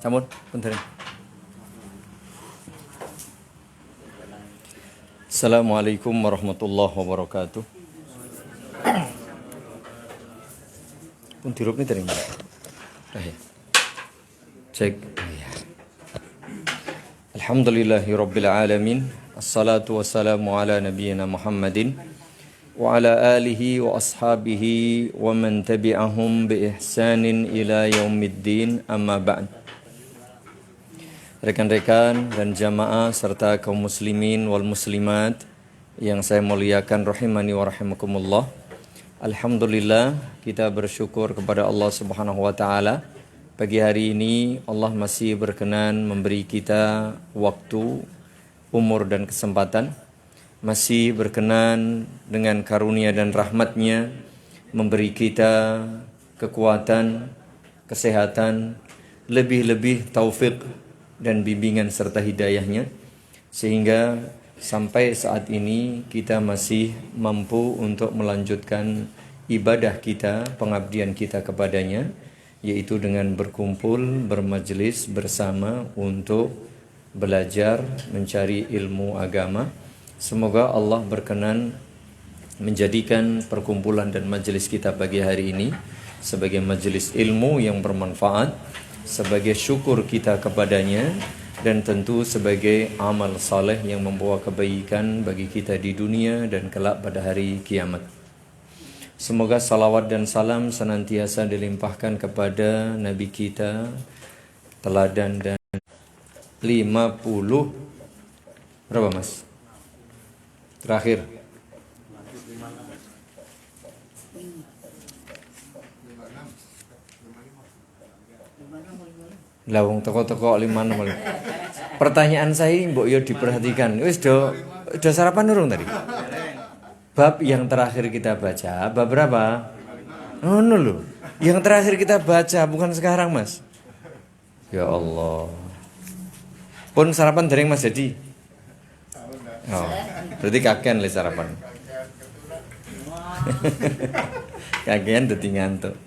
Sampun, punten. Assalamualaikum warahmatullahi wabarakatuh. Pun dirup nih terima. Ya. Cek. Ya. Alhamdulillahi rabbil alamin. Assalatu wassalamu ala nabiyyina Muhammadin wa ala alihi wa ashabihi wa man tabi'ahum bi ihsanin ila yaumiddin, amma ba'd. Rekan-rekan dan jamaah serta kaum muslimin wal muslimat yang saya muliakan rahimani wa rahimakumullah. Alhamdulillah, kita bersyukur kepada Allah Subhanahu wa taala. Pagi hari ini Allah masih berkenan memberi kita waktu, umur dan kesempatan. Masih berkenan dengan karunia dan rahmatnya memberi kita kekuatan, kesehatan, lebih-lebih taufik dan bimbingan serta hidayahnya, sehingga sampai saat ini kita masih mampu untuk melanjutkan ibadah kita, pengabdian kita kepadanya, yaitu dengan berkumpul, bermajelis bersama untuk belajar, mencari ilmu agama. Semoga Allah berkenan menjadikan perkumpulan dan majelis kita pagi hari ini sebagai majelis ilmu yang bermanfaat, sebagai syukur kita kepadanya, dan tentu sebagai amal saleh yang membawa kebaikan bagi kita di dunia dan kelak pada hari kiamat. Semoga salawat dan salam senantiasa dilimpahkan kepada Nabi kita, teladan dan 50 berapa mas? Terakhir lawang toko-toko 56. Pertanyaan saya mbok yo diperhatikan. Wis do sarapan urung tadi? Bab yang terakhir kita baca, bab berapa? Oh no loh. Yang terakhir kita baca bukan sekarang, Mas. Ya Allah. Pun sarapan dereng Mas jadi. Oh, berarti kakean le sarapan. Kakean dadi ngantuk.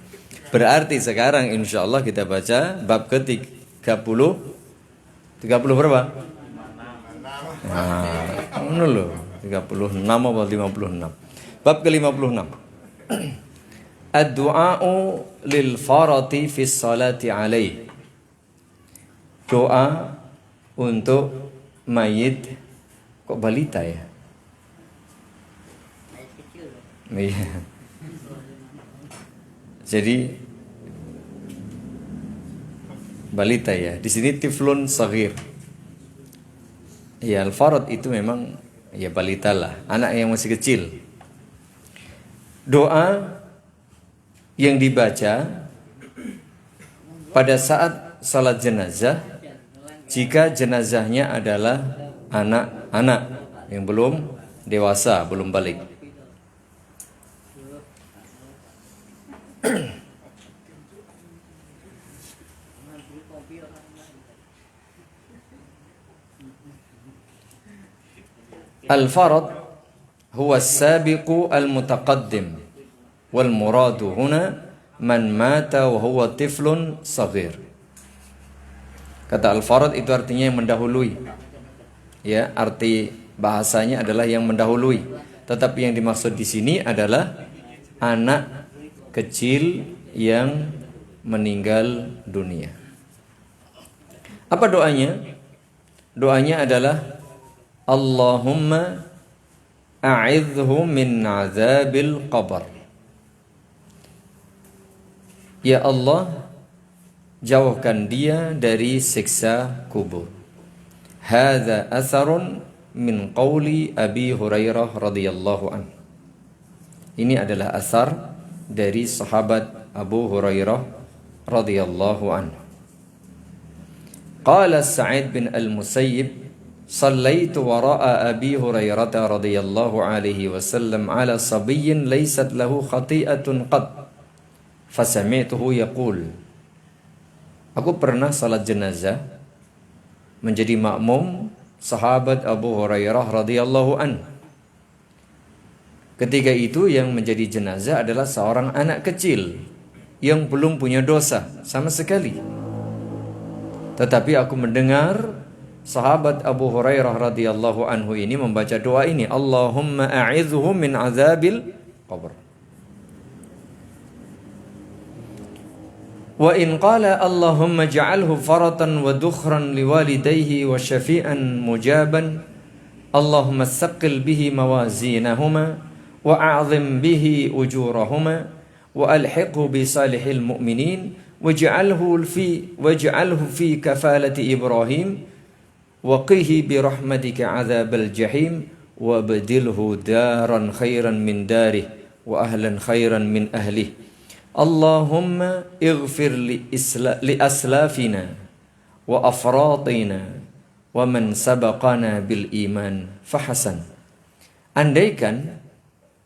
Berarti sekarang insya Allah kita baca bab ke-30 berapa? Nah, ini loh 36 atau 56. Bab ke-56. Ad-du'a'u lil farati fis salati alaih. Doa untuk mayit. Kok balita ya? Iya. Jadi balita ya. Di sini tiflun saghir. Ya, al-farad itu memang ya balita lah, anak yang masih kecil. Doa yang dibaca pada saat salat jenazah jika jenazahnya adalah anak-anak yang belum dewasa, belum balik. Al-farad huwa as-sabiqu al-mutaqaddim wal muradu huna man mata wa huwa tiflun saghir. Kata al-farad itu artinya yang mendahului. Ya, arti bahasanya adalah yang mendahului. Tetapi yang dimaksud di sini adalah anak kecil yang meninggal dunia. Apa doanya? Doanya adalah Allahumma a'idhu min azabil qabr. Ya Allah, jauhkan dia dari siksa kubur. Hadza atharun min qawli Abi Hurairah radhiyallahu anhu. Ini adalah asar dari sahabat Abu Hurairah radhiyallahu anhu. Qala Sa'id bin Al-Musayyib, "Shallaitu wara'a Abi Hurairah radhiyallahu alaihi wasallam ala sabiyyin laysat lahu khati'atun qad. Fasami'tuhu yaqul." Aku pernah salat jenazah menjadi makmum sahabat Abu Hurairah radhiyallahu anhu. Ketika itu yang menjadi jenazah adalah seorang anak kecil yang belum punya dosa sama sekali. Tetapi aku mendengar sahabat Abu Hurairah radhiyallahu anhu ini membaca doa ini, Allahumma a'idhhu min azabil qabr. Wa in qala Allahumma ja'alhu faratan wa dukhran liwalidayhi wa syafi'an mujaban, Allahumma saqqil bihi mawazinahuma wa a'zim bihi ujurahuma wa alhiqhu bi salihil mu'minin waj'alhu fi kafalati Ibrahim wa qihi bi rahmatika 'adzabal jahim wa badilhu daran khairan min darih wa ahlan khairan min ahlihi. Allahumma ighfir li aslafina wa afratina wa man sabaqana bil iman fahasan. Andaikan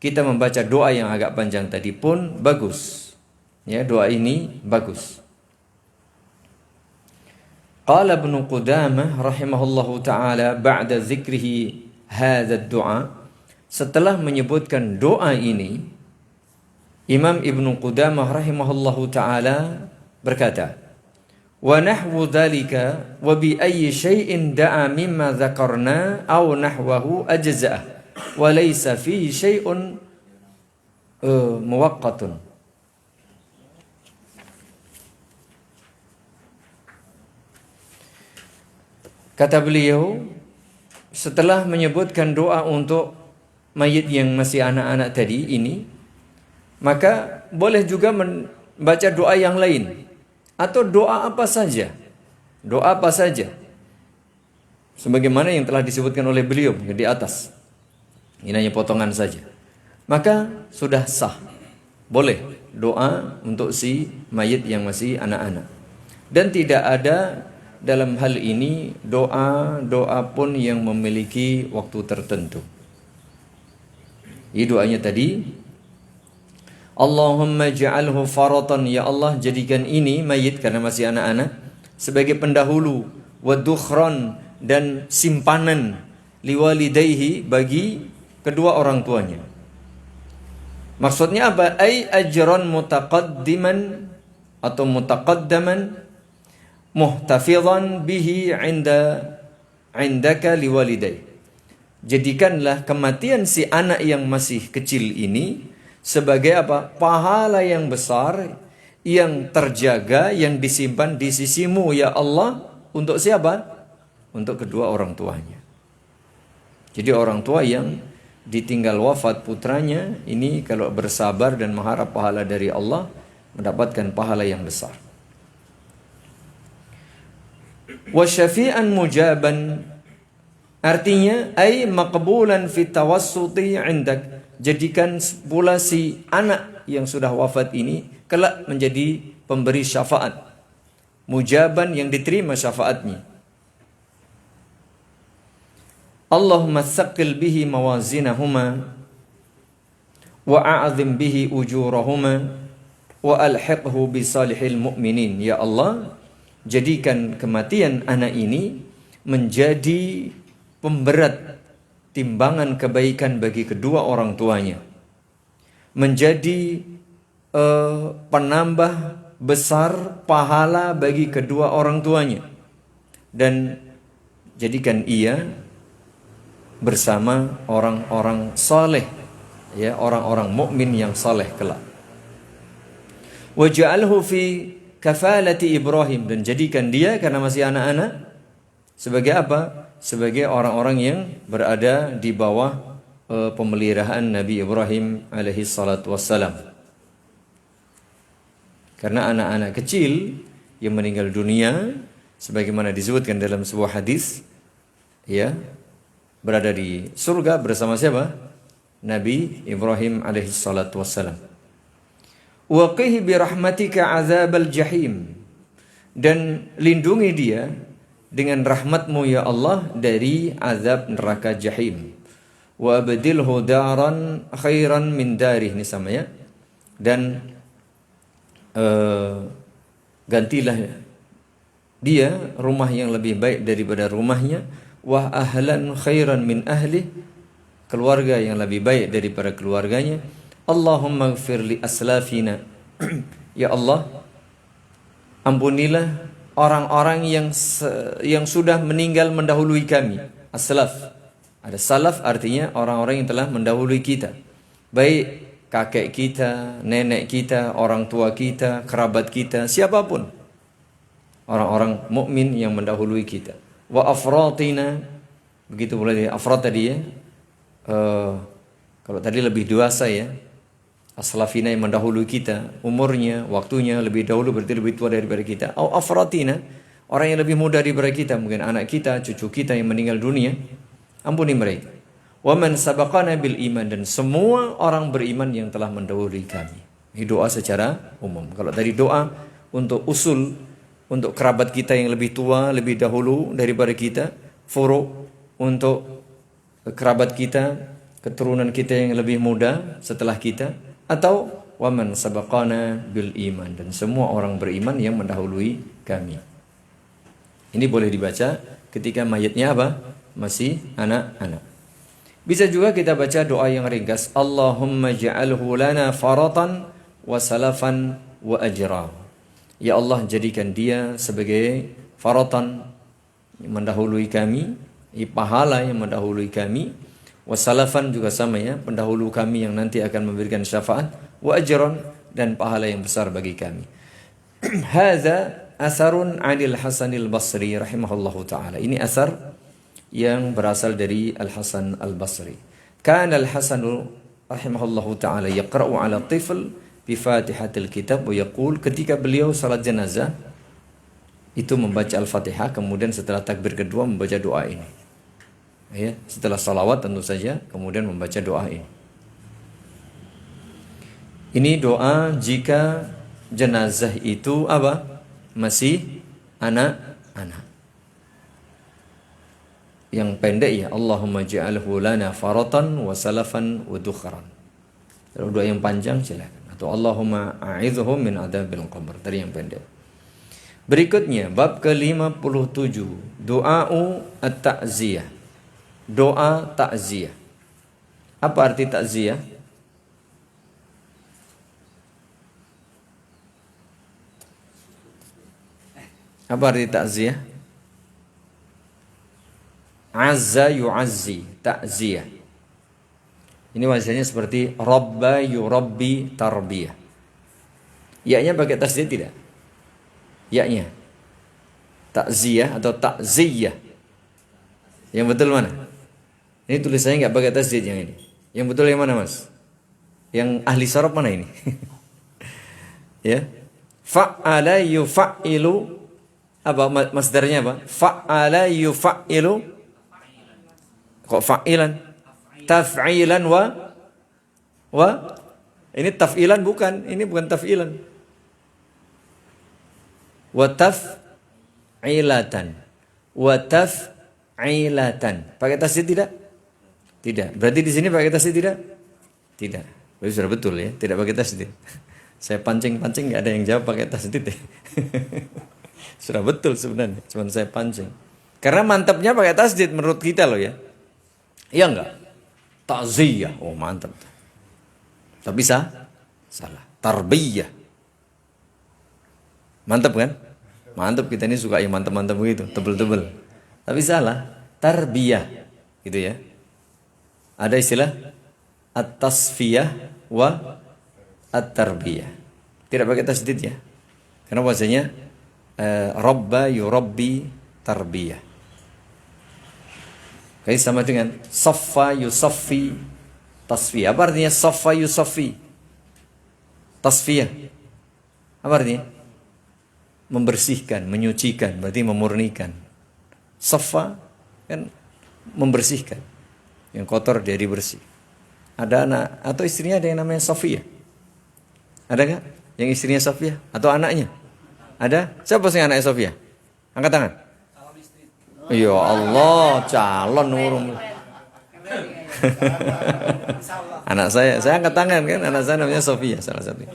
kita membaca doa yang agak panjang tadi pun bagus. Ya, doa ini bagus. Qala Ibnu Qudamah rahimahullahu taala ba'da dzikrihi hadza ad-du'a, setelah menyebutkan doa ini, Imam Ibnu Qudamah rahimahullahu ta'ala berkata, wa nahwu dhalika wa bi ayyi syai'in da'a mimma dzakarna aw nahwahu ajza'ah wa laysa fihi syai'un muwaqqatun. Kata beliau, setelah menyebutkan doa untuk mayit yang masih anak-anak tadi ini, maka boleh juga membaca doa yang lain atau doa apa saja. Doa apa saja. Sebagaimana yang telah disebutkan oleh beliau di atas. Ini hanya potongan saja. Maka sudah sah. Boleh doa untuk si mayit yang masih anak-anak. Dan tidak ada dalam hal ini doa pun yang memiliki waktu tertentu. Ini doanya tadi, Allahumma ja'alhu faratan, ya Allah jadikan ini mayit karena masih anak-anak sebagai pendahulu, wa dukhran, dan simpanan, liwalidayhi, bagi kedua orang tuanya. Maksudnya apa? Ay ajran mutaqaddiman atau mutaqaddaman muhtafizan bihi indaka liwalidayhi. Jadikanlah kematian si anak yang masih kecil ini sebagai apa? Pahala yang besar, yang terjaga, yang disimpan di sisimu ya Allah. Untuk siapa? Untuk kedua orang tuanya. Jadi orang tua yang ditinggal wafat putranya ini kalau bersabar dan mengharap pahala dari Allah, mendapatkan pahala yang besar. Wa syafi'an mujaban, artinya ay maqbulan fi tawassuti 'indak. Jadikan pula si anak yang sudah wafat ini kelak menjadi pemberi syafaat. Mujaban, yang diterima syafaatnya. Allahumma tsaqqil bihi mawazinahuma wa a'zim bihi ujurahuma wa alhiqhu bi salihil mu'minin. Ya Allah, jadikan kematian anak ini menjadi pemberat timbangan kebaikan bagi kedua orang tuanya, menjadi penambah besar pahala bagi kedua orang tuanya, dan jadikan ia bersama orang-orang saleh, ya, orang-orang mukmin yang saleh kelak. Waj'alhu fi kafalati Ibrahim, dan jadikan dia karena masih anak-anak sebagai apa? Sebagai orang-orang yang berada di bawah pemeliharaan Nabi Ibrahim alaihi salatu wassalam. Karena anak-anak kecil yang meninggal dunia, sebagaimana disebutkan dalam sebuah hadis, ya, berada di surga bersama siapa? Nabi Ibrahim alaihi salatu wassalam. Wa qihi bi rahmatika azabal jahim, dan lindungi dia dengan rahmatmu ya Allah dari azab neraka jahim. Wa abdilhu daran khairan min darih, ini sama ya. Dan gantilah dia rumah yang lebih baik daripada rumahnya. Wa ahlan khairan min ahli, keluarga yang lebih baik daripada keluarganya. Allahumma ighfir li aslafina, ya Allah ampunilah orang-orang yang sudah meninggal mendahului kami. As-salaf. Ada salaf artinya orang-orang yang telah mendahului kita. Baik kakek kita, nenek kita, orang tua kita, kerabat kita, siapapun. Orang-orang mukmin yang mendahului kita. Wa afratina, begitu boleh afrat tadi ya. Kalau tadi lebih dewasa ya. As-salafina yang mendahului kita, umurnya, waktunya lebih dahulu berarti lebih tua daripada kita. Au afratina, orang yang lebih muda daripada kita, mungkin anak kita, cucu kita yang meninggal dunia. Ampuni mereka. Wa man sabaqana bil iman, dan semua orang beriman yang telah mendahului kami. Ini doa secara umum. Kalau tadi doa untuk usul, untuk kerabat kita yang lebih tua, lebih dahulu daripada kita, furu untuk kerabat kita, keturunan kita yang lebih muda setelah kita, atau wa man sabaqana bil iman, dan semua orang beriman yang mendahului kami. Ini boleh dibaca ketika mayatnya apa? Masih anak-anak. Bisa juga kita baca doa yang ringkas, Allahumma ja'alhu lana faratan wa salafan wa ajra. Ya Allah, jadikan dia sebagai faratan yang mendahului kami, pahala yang mendahului kami, wa salafan juga sama ya, pendahulu kami yang nanti akan memberikan syafaat, wa ajran, dan pahala yang besar bagi kami. Hadza asarun 'anil Hasanil Basri rahimahullahu taala. Ini asar yang berasal dari Al-Hasan Al-Basri. Kana Al-Hasanu rahimahullahu ta'ala yaqra'u 'ala tifl bi Fatihatil Kitab wa yaqul, ketika beliau salat jenazah itu membaca Al-Fatihah, kemudian setelah takbir kedua membaca doa ini. Ya, setelah salawat tentu saja, kemudian membaca doa ini. Ini doa jika jenazah itu apa? Masih anak-anak. Yang pendek ya, Allahumma ja'alhu lana faratan wa salafan wa dukhran. Kalau doa yang panjang silakan. Atau Allahumma a'idhhum min adzabil qabr. Tadi yang pendek. Berikutnya bab ke-57, doa at-ta'ziyah. Doa ta'ziyah. Apa arti ta'ziyah? Apa arti ta'ziyah? Azza yu'azzi, ta'ziyah. Ini wajahnya seperti Rabba yurabbi tarbiyah. Ya-nya pakai tasdid tidak? Ya-nya ta'ziyah atau ta'ziyah. Yang betul mana? Ini tulisannya nggak pakai tasdid yang ini. Yang betul yang mana, Mas? Yang ahli sharaf mana ini? Ya. Fa'ala yufa'ilu, apa masdarnya apa? Fa'ala yufa'ilu. Kok fa'ilan? Taf'ilan wa ini taf'ilan bukan, ini bukan taf'ilan. Wa taf'ilatan. Wa taf'ilatan. Pakai tasdid tidak? Tidak. Berarti di sini pakai tasdid tidak? Tidak. Berarti sudah betul ya, tidak pakai tasdid. Saya pancing-pancing enggak ada yang jawab pakai tasdid ya. Sudah betul sebenarnya, cuma saya pancing. Karena mantapnya pakai tasdid menurut kita loh ya. Iya enggak? Ta'ziyah. Oh mantap. Tapi salah. Tarbiyah. Mantap kan? Mantap, kita ini suka yang mantap-mantap begitu, tebel-tebel. Tapi salah. Tarbiyah. Gitu ya. Ada istilah at-tasfiyah wa at-tarbiyah. Tidak pakai tasdid ya. Karena bahasanya Rabba yurabbi tarbiyah. Kayak sama dengan saffa yusaffi tasfiyah. Apa artinya saffa yusaffi? Tasfiyah. Apa artinya? Membersihkan, menyucikan, berarti memurnikan. Saffa kan membersihkan. Yang kotor jadi bersih. Ada anak atau istrinya ada yang namanya Safiyah? Ada enggak? Yang istrinya Safiyah atau anaknya? Ada? Siapa sih anaknya Safiyah? Angkat tangan. Ya Allah, calon urung. Anak saya angkat tangan kan, anak saya namanya Sofia salah satu.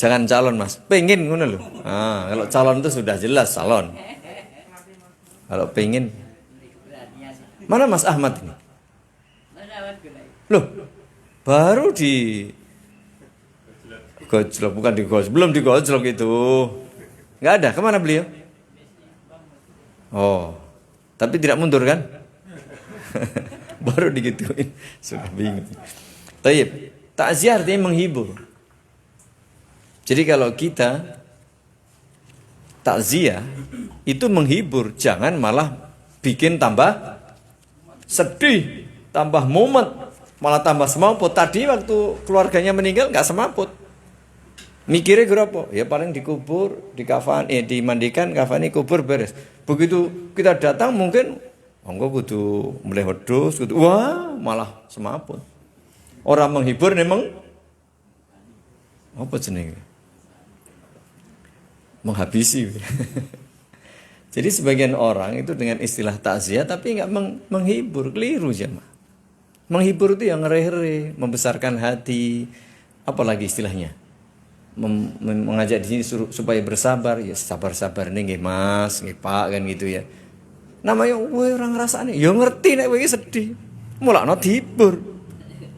Jangan calon Mas, pengen ngono lho. Kalau calon itu sudah jelas calon. Kalau pengen, mana Mas Ahmad ini? Loh, baru Gojlok, bukan digojlok. Belum digojlok itu. Nggak ada. Kemana beliau? Oh, tapi tidak mundur kan? Baru digituin. Sudah bingung. Taib. Takziah artinya menghibur. Jadi kalau kita takziah itu menghibur, jangan malah bikin tambah sedih, tambah mumet, malah tambah semaput. Tadi waktu keluarganya meninggal nggak semaput. Mikirnya berapa? Ya paling dikubur, dimandikan, kafani, kubur, beres. Begitu kita datang mungkin monggo kudu mulai wedhus, wah malah semaput. Orang menghibur memang apa jenenge? Menghabisi. Jadi sebagian orang itu dengan istilah takziah tapi enggak menghibur, keliru jemaah. Menghibur itu yang ngere-ngere, membesarkan hati, apalagi istilahnya. Mengajak di sini supaya bersabar, ya sabar-sabar nih nggih Mas, nggih Pak kan gitu ya. Namanya orang ngrasane, ya ngerti nek kowe sedih. Mulakno dihibur.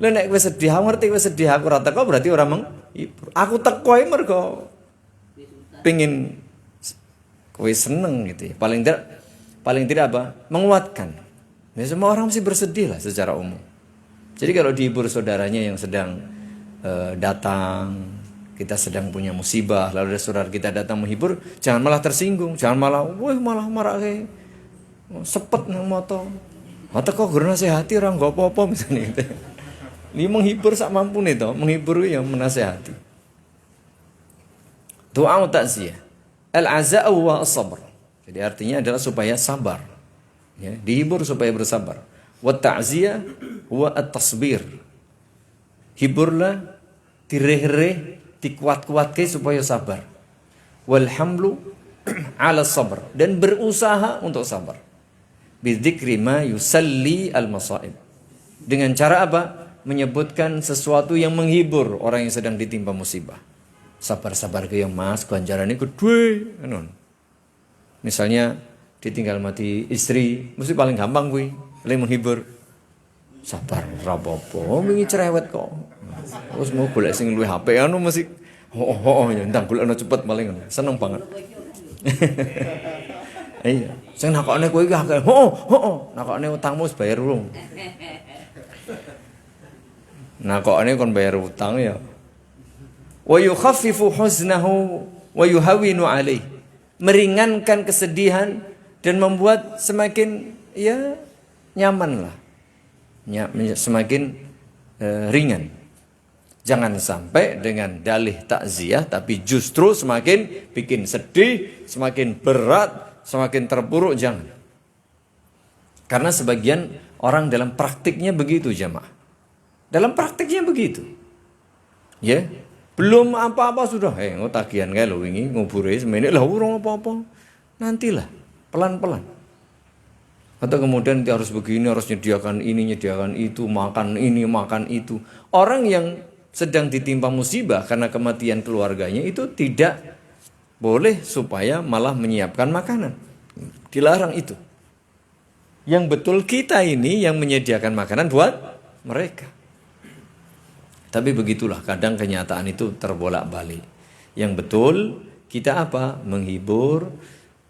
Lah nek kowe sedih, aku ngerti kowe sedih, aku ora teko berarti ora menghibur. Aku teko ae mergo pengin kowe seneng gitu ya. Paling tidak apa? Menguatkan. Ya, semua orang mesti bersedih lah secara umum. Jadi kalau dihibur saudaranya yang sedang datang, kita sedang punya musibah, lalu ada saudara kita datang menghibur, jangan malah tersinggung, jangan malah, malah marah kayak sepet nang moto. Atau kok guru nasihati orang gak apa-apa misalnya gitu. Ini menghibur sak mampu nih toh, menghibur yang menasihati. Doa takziah. Al-aza'u wa as-sabr. Jadi artinya adalah supaya sabar. Ya, dihibur supaya bersabar. Wa ta'ziyah wa at-tasbir. Hiburlah, direh-reh, dikuat-kuatkan supaya sabar. Walhamlu ala sabr, dan berusaha untuk sabar. Bidzikri ma yusalli al-masaib. Dengan cara apa? Menyebutkan sesuatu yang menghibur orang yang sedang ditimpa musibah. Sabar-sabar ke yang Mas, ganjarannya gede. Misalnya ditinggal mati istri, mesti paling gampang kuwi, paling menghibur. Sabar, ora apa-apa, wingi cerewet kok. Terus mau golek sing luwih HP anu mesti ya ndang golekno cepet paling seneng banget. Iya, sing nakokne kowe iki akeh. Nakokne utangmu wis bayar urung. Nakokne kon bayar utang ya. Wa yukhaffifu huznahu wa yuhawwinu alaih. Meringankan kesedihan dan membuat semakin ya nyaman lah. Semakin ringan. Jangan sampai dengan dalih takziah tapi justru semakin bikin sedih, semakin berat, semakin terpuruk, jangan. Karena sebagian orang dalam praktiknya begitu jamaah. Dalam praktiknya begitu. Ya, belum apa-apa sudah tagihan kae lho wingi ngubure semene lah urung apa-apa. Nantilah pelan-pelan. Atau kemudian dia harus begini, harus nyediakan ini, nyediakan itu, makan ini, makan itu. Orang yang sedang ditimpa musibah karena kematian keluarganya itu tidak boleh supaya malah menyiapkan makanan. Dilarang itu. Yang betul kita ini yang menyediakan makanan buat mereka. Tapi begitulah kadang kenyataan itu terbolak-balik. Yang betul kita apa? Menghibur,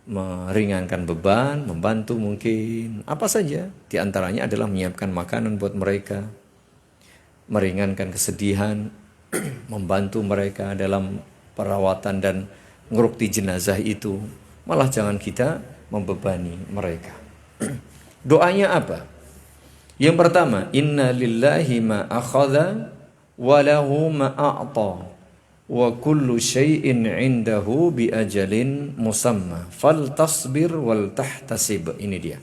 meringankan beban, membantu mungkin. Apa saja. Di antaranya adalah menyiapkan makanan buat mereka. Meringankan kesedihan, membantu mereka dalam perawatan dan ngerukti jenazah itu. Malah jangan kita membebani mereka. Doanya apa? Yang pertama, inna lillahi ma akhadha wa lahu ma a'ta wa kullu syai'in 'indahu bi ajalin musamma fal tasbir wal tahtasib. Ini dia.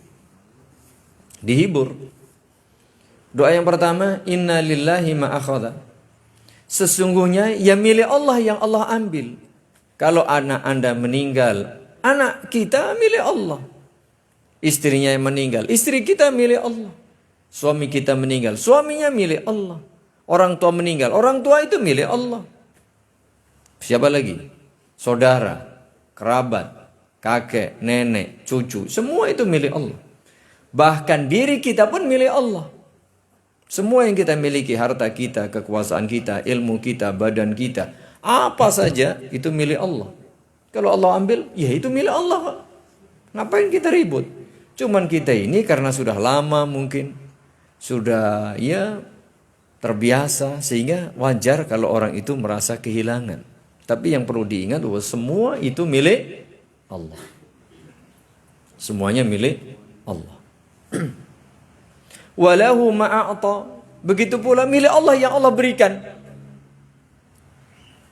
Dihibur. Doa yang pertama, inna lillahi ma akhadha. Sesungguhnya ya milik Allah yang Allah ambil. Kalau anak Anda meninggal, anak kita milik Allah. Istrinya yang meninggal, istri kita milik Allah. Suami kita meninggal, suaminya milik Allah. Orang tua meninggal, orang tua itu milik Allah. Siapa lagi? Saudara, kerabat, kakek, nenek, cucu, semua itu milik Allah. Bahkan diri kita pun milik Allah. Semua yang kita miliki, harta kita, kekuasaan kita, ilmu kita, badan kita, Apa saja itu milik Allah. Kalau Allah ambil, ya itu milik Allah. Ngapain kita ribut? Cuman kita ini karena sudah lama mungkin, sudah ya terbiasa, sehingga wajar kalau orang itu merasa kehilangan. Tapi yang perlu diingat bahwa semua itu milik Allah. Semuanya milik Allah. Walahu ma'a'ta. Begitu pula milik Allah yang Allah berikan.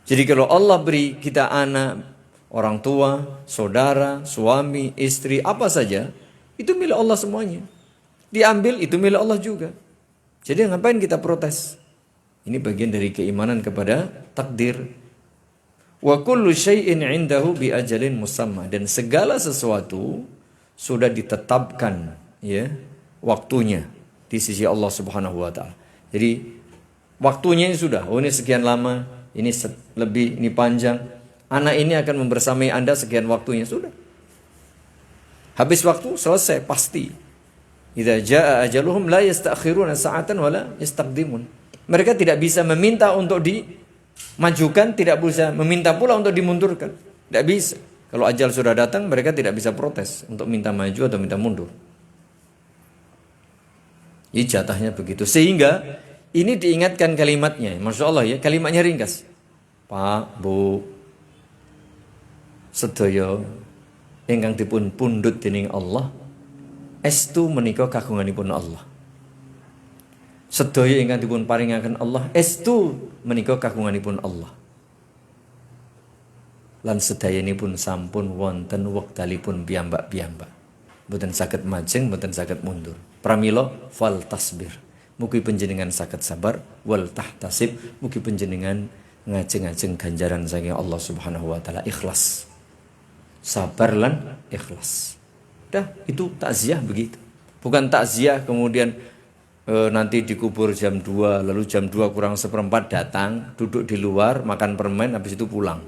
Jadi kalau Allah beri kita anak, orang tua, saudara, suami, istri, apa saja, itu milik Allah semuanya. Diambil itu milik Allah juga. Jadi ngapain kita protes? Ini bagian dari keimanan kepada takdir. Wa kullu syai'in 'indahu bi ajalin musamma, dan segala sesuatu sudah ditetapkan ya waktunya di sisi Allah Subhanahu wa taala. Jadi waktunya sudah, oh ini sekian lama, ini lebih, ini panjang. Anak ini akan membersamai Anda sekian waktunya, sudah. Habis waktu selesai pasti. Idza jaa ajaluhum la yasta'khiruna sa'atan wala yastaqdimun. Mereka tidak bisa meminta untuk dimajukan, tidak bisa meminta pula untuk dimundurkan. Tidak bisa. Kalau ajal sudah datang, mereka tidak bisa protes untuk minta maju atau minta mundur. Ini jatahnya begitu. Sehingga ini diingatkan kalimatnya. Masya Allah ya, kalimatnya ringkas. Pak, Bu, sedaya ingkang dipun pundhut dening Allah, estu menika kagunganipun Allah. Sedaya ingkang dipun paringaken Allah, estu menika kagunganipun Allah. Lan sedayanipun sampun wonten wektalipun piyambak-piyambak. Mboten saged majeng, mboten saged mundur. Pramila fal tasbir. Mugi panjenengan saged sabar, wal tahtasib, mugi panjenengan ngajeng-ajeng ganjaran saking Allah Subhanahu wa taala, ikhlas. Sabar lan ikhlas. Dah, itu takziah begitu. Bukan takziah kemudian nanti dikubur jam 2, lalu jam 2 kurang seperempat datang, duduk di luar, makan permen, habis itu pulang.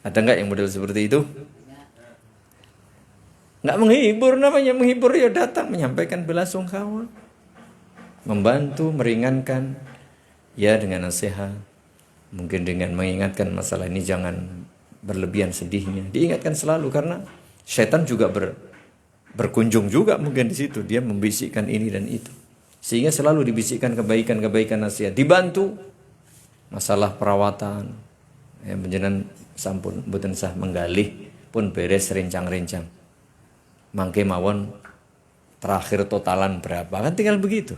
Ada enggak yang model seperti itu? Enggak menghibur namanya. Menghibur ya datang, menyampaikan belasungkawa, membantu, meringankan, ya dengan nasihat, mungkin dengan mengingatkan masalah ini jangan berlebihan sedihnya, diingatkan selalu, karena setan juga berkunjung juga mungkin di situ, dia membisikkan ini dan itu, sehingga selalu dibisikkan kebaikan-kebaikan, nasihat, dibantu masalah perawatan, ya panjenengan sampun mboten sah menggalih pun beres rencang-rencang, mangke mawon terakhir totalan berapa, kan tinggal begitu.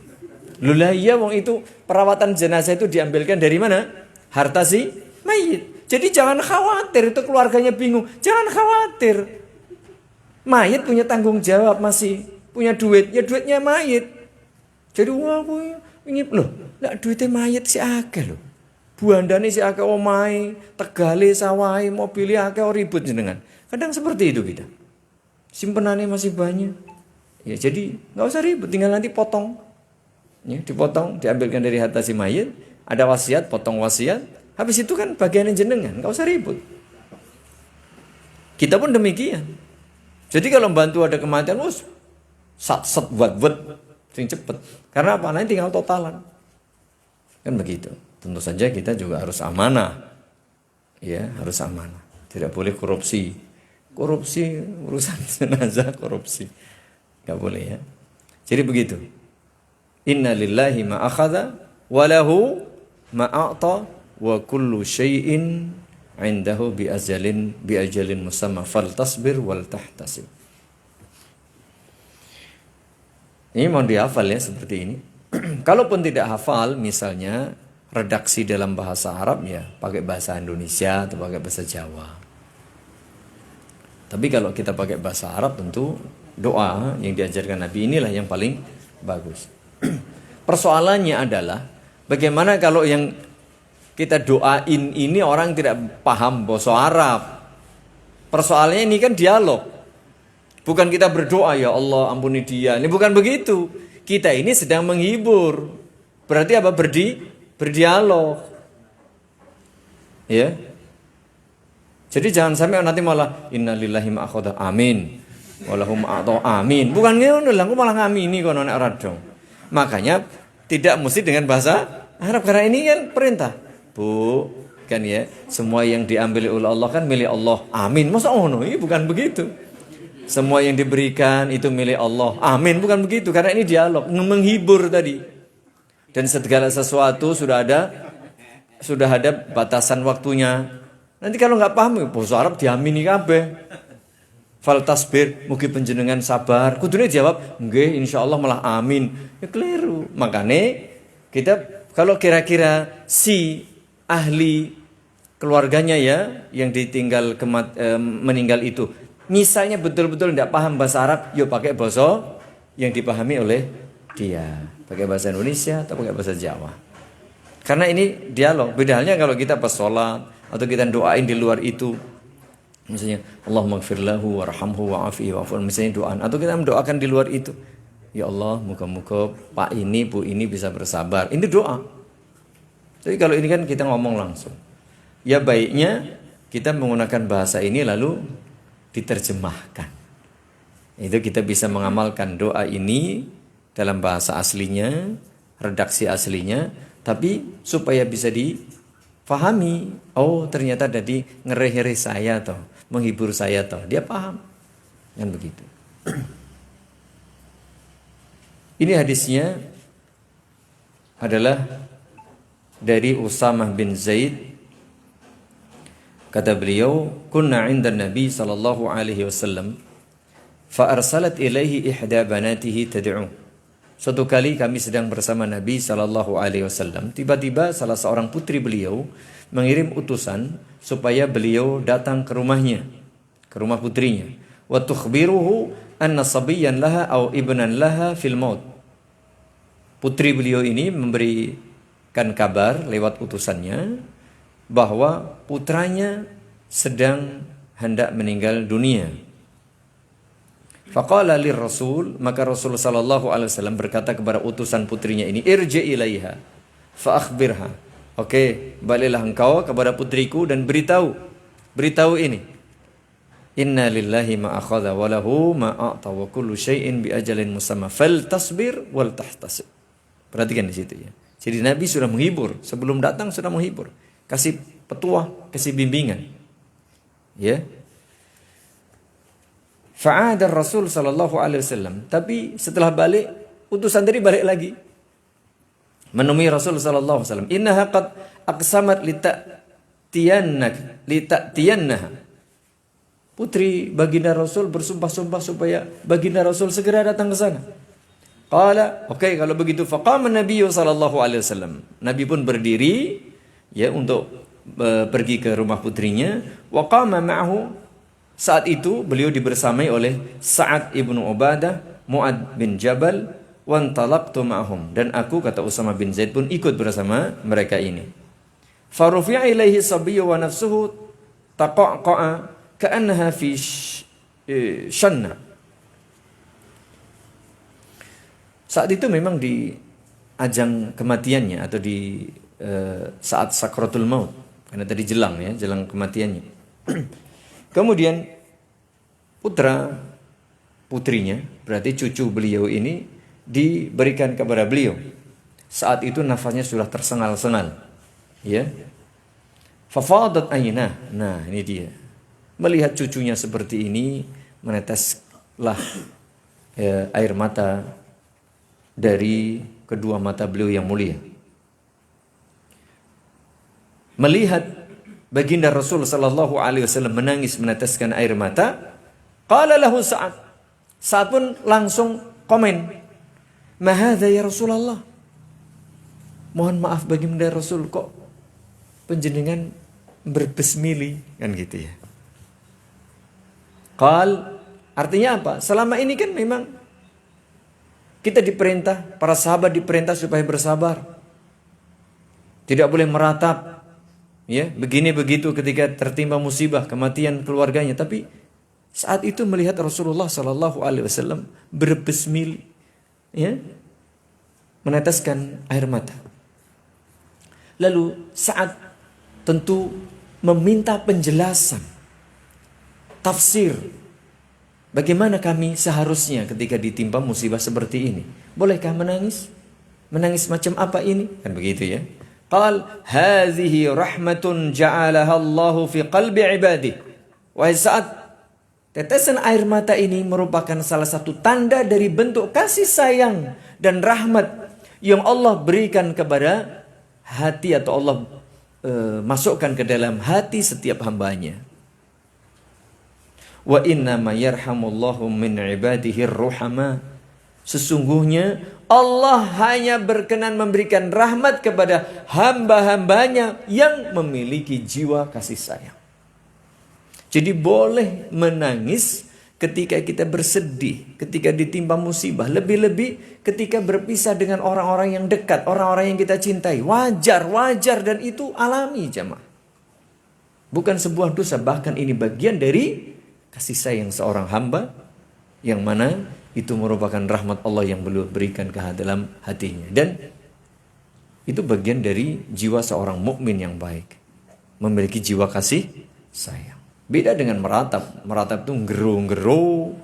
Lula iya wong itu perawatan jenazah itu diambilkan dari mana? Harta si mayit. Jadi jangan khawatir, itu keluarganya bingung. Jangan khawatir. Mayit punya tanggung jawab, masih punya duit, ya duitnya mayit. Jadi wah ini loh, nak duitnya mayit si akeh loh. Buandane si akeh omahe, tegale sawahe, mobilnya akeh ribut jenengan. Kadang seperti itu kita. Simpenannya masih banyak. Ya jadi nggak usah ribut, tinggal nanti potong. Ya, dipotong, diambilkan dari harta si mayit, ada wasiat, potong wasiat. Habis itu kan bagiannya jenengan, nggak usah ribut. Kita pun demikian. Jadi kalau membantu ada kematian, sat buat sing cepet. Karena apa? Nanti tinggal totalan. Kan begitu. Tentu saja kita juga harus amanah. Ya, harus amanah. Tidak boleh korupsi. Korupsi urusan jenazah, korupsi. Nggak boleh ya. Jadi begitu. Inna lillahi ma akhadha wa lahu ma a'ta wa kullu syai'in 'indahu bi ajalin musamma faltasbir wal tahtasib. Ini mau dihafal ya seperti ini. Kalaupun tidak hafal, misalnya redaksi dalam bahasa Arab, ya pakai bahasa Indonesia atau pakai bahasa Jawa. Tapi kalau kita pakai bahasa Arab, tentu doa yang diajarkan Nabi inilah yang paling bagus. Persoalannya adalah bagaimana kalau yang kita doain ini orang tidak paham bahasa Arab. Persoalannya ini kan dialog. Bukan kita berdoa, ya Allah ampuni dia. Ini bukan begitu. Kita ini sedang menghibur. Berarti apa? Berdialog. Ya. Jadi jangan sampai nanti malah innalillahi ma akhadha amin. Walahum a'ta amin. Bukan ngono lha, aku malah ngamini kono nek ora dong. Makanya tidak mesti dengan bahasa Arab, karena ini kan perintah. Bu, kan ya. Semua yang diambil oleh Allah kan milik Allah. Amin. Masa ono? Ini bukan begitu. Semua yang diberikan itu milik Allah. Amin. Bukan begitu. Karena ini dialog, menghibur tadi. Dan segala sesuatu sudah ada batasan waktunya. Nanti kalau nggak paham, bahasa Arab diamini kabeh. Fal tasbir, mugi penjenengan sabar. Kudune jawab, nggih insyaallah malah amin. Ya keliru. Makanya kita kalau kira-kira si ahli keluarganya ya yang ditinggal meninggal itu, misalnya betul-betul tidak paham bahasa Arab, yuk pakai bahasa yang dipahami oleh dia. Pakai bahasa Indonesia atau pakai bahasa Jawa. Karena ini dialog. Beda halnya kalau kita pas sholat atau kita doain di luar itu. Misalnya Allahumma gfir lahu warhamhu wa'afihi wa'fu, misalnya doa, atau kita mendoakan di luar itu, ya Allah muka-muka Pak ini Bu ini bisa bersabar, ini doa. Tapi kalau ini kan kita ngomong langsung, ya baiknya kita menggunakan bahasa ini lalu diterjemahkan. Itu kita bisa mengamalkan doa ini dalam bahasa aslinya, redaksi aslinya, tapi supaya bisa difahami. Oh ternyata tadi ngereh-ngereh saya toh, menghibur saya toh, dia paham kan begitu. Ini hadisnya adalah dari Usamah bin Zaid. Kata beliau, kunna 'inda Nabi sallallahu alaihi wasallam fa arsalat ilaihi ihda banatihi tad'u. Suatu kali kami sedang bersama Nabi sallallahu alaihi wasallam, tiba-tiba salah seorang putri beliau mengirim utusan supaya beliau datang ke rumahnya, ke rumah putrinya. Wa tukhbiruhu anna sabiyyan laha aw ibnan laha fil maut. Putri beliau ini memberikan kabar lewat utusannya bahwa putranya sedang hendak meninggal dunia. Faqala lirrasul, maka Rasul sallallahu alaihi wasallam berkata kepada utusan putrinya ini, irji ilaiha fa akhbirha. Oke, baliklah engkau kepada putriku dan beritahu ini. Inna lillahi ma akhadha wa lahu ma a'ta wa kullu syai'in bi ajalin musamma fal tasbir wal tahtasib. Perhatikan di situ ya. Jadi Nabi sudah menghibur, sebelum datang sudah menghibur, kasih petuah, kasih bimbingan. Ya. Fa'ada Rasul sallallahu alaihi wasallam, tapi setelah balik utusan tadi balik lagi. Menemui Rasul sallallahu alaihi wasallam, innaha qad aqsamat litatiyannaha. Putri baginda Rasul bersumpah-sumpah supaya baginda Rasul segera datang ke sana. Qala, oke, kalau begitu faqama Nabi sallallahu alaihi wasallam. Nabi pun berdiri ya untuk pergi ke rumah putrinya. Wa qama ma'ahu. Saat itu beliau dibersamai oleh Sa'ad ibnu Ubadah, Mu'ad bin Jabal, wantalaqtu ma'hum, dan aku, kata Usamah bin Zaid, pun ikut bersama mereka ini. Farufi'a ilaihi sabiyyu wa nafsuhu taqaqa'a ka'annaha fi shanna. Saat itu memang di ajang kematiannya atau di saat sakratul maut, karena tadi jelang kematiannya. Kemudian putrinya, berarti cucu beliau ini diberikan kepada beliau. Saat itu nafasnya sudah tersengal-sengal. Ya. Fafadat aynah. Nah, ini dia. Melihat cucunya seperti ini, meneteslah air mata dari kedua mata beliau yang mulia. Melihat baginda Rasul sallallahu alaihi wasallam menangis meneteskan air mata, qala lahu Sa'ad. Sa'ad pun langsung komen, "Ma hadza ya Rasulullah?" Mohon maaf baginda Rasul, kok panjenengan berbesmili kan gitu ya. Qal, artinya apa? Selama ini kan memang kita diperintah, para sahabat diperintah supaya bersabar. Tidak boleh meratap. Ya, begini begitu ketika tertimpa musibah kematian keluarganya, tapi saat itu melihat Rasulullah sallallahu alaihi wasallam berbesmil, ya, meneteskan air mata. Lalu Sa'ad tentu meminta penjelasan, tafsir, bagaimana kami seharusnya ketika ditimpa musibah seperti ini. Bolehkah menangis? Menangis macam apa ini? Kan begitu ya. Qal hadhihi rahmatun ja'alaha Allahu fi qalbi ibadih. Wahai saat tetesan air mata ini merupakan salah satu tanda dari bentuk kasih sayang dan rahmat yang Allah berikan kepada hati atau Allah masukkan ke dalam hati setiap hambanya. Wa inna ma yarhamullahu min ibadihi ruhama. Sesungguhnya Allah hanya berkenan memberikan rahmat kepada hamba-hambanya yang memiliki jiwa kasih sayang. Jadi boleh menangis ketika kita bersedih, ketika ditimpa musibah. Lebih-lebih ketika berpisah dengan orang-orang yang dekat, orang-orang yang kita cintai. Wajar dan itu alami jamaah. Bukan sebuah dosa, bahkan ini bagian dari kasih sayang seorang hamba yang mana itu merupakan rahmat Allah yang beliau berikan ke dalam hatinya. Dan itu bagian dari jiwa seorang mukmin yang baik. Memiliki jiwa kasih sayang. Beda dengan meratap. Meratap itu ngeru-ngeru.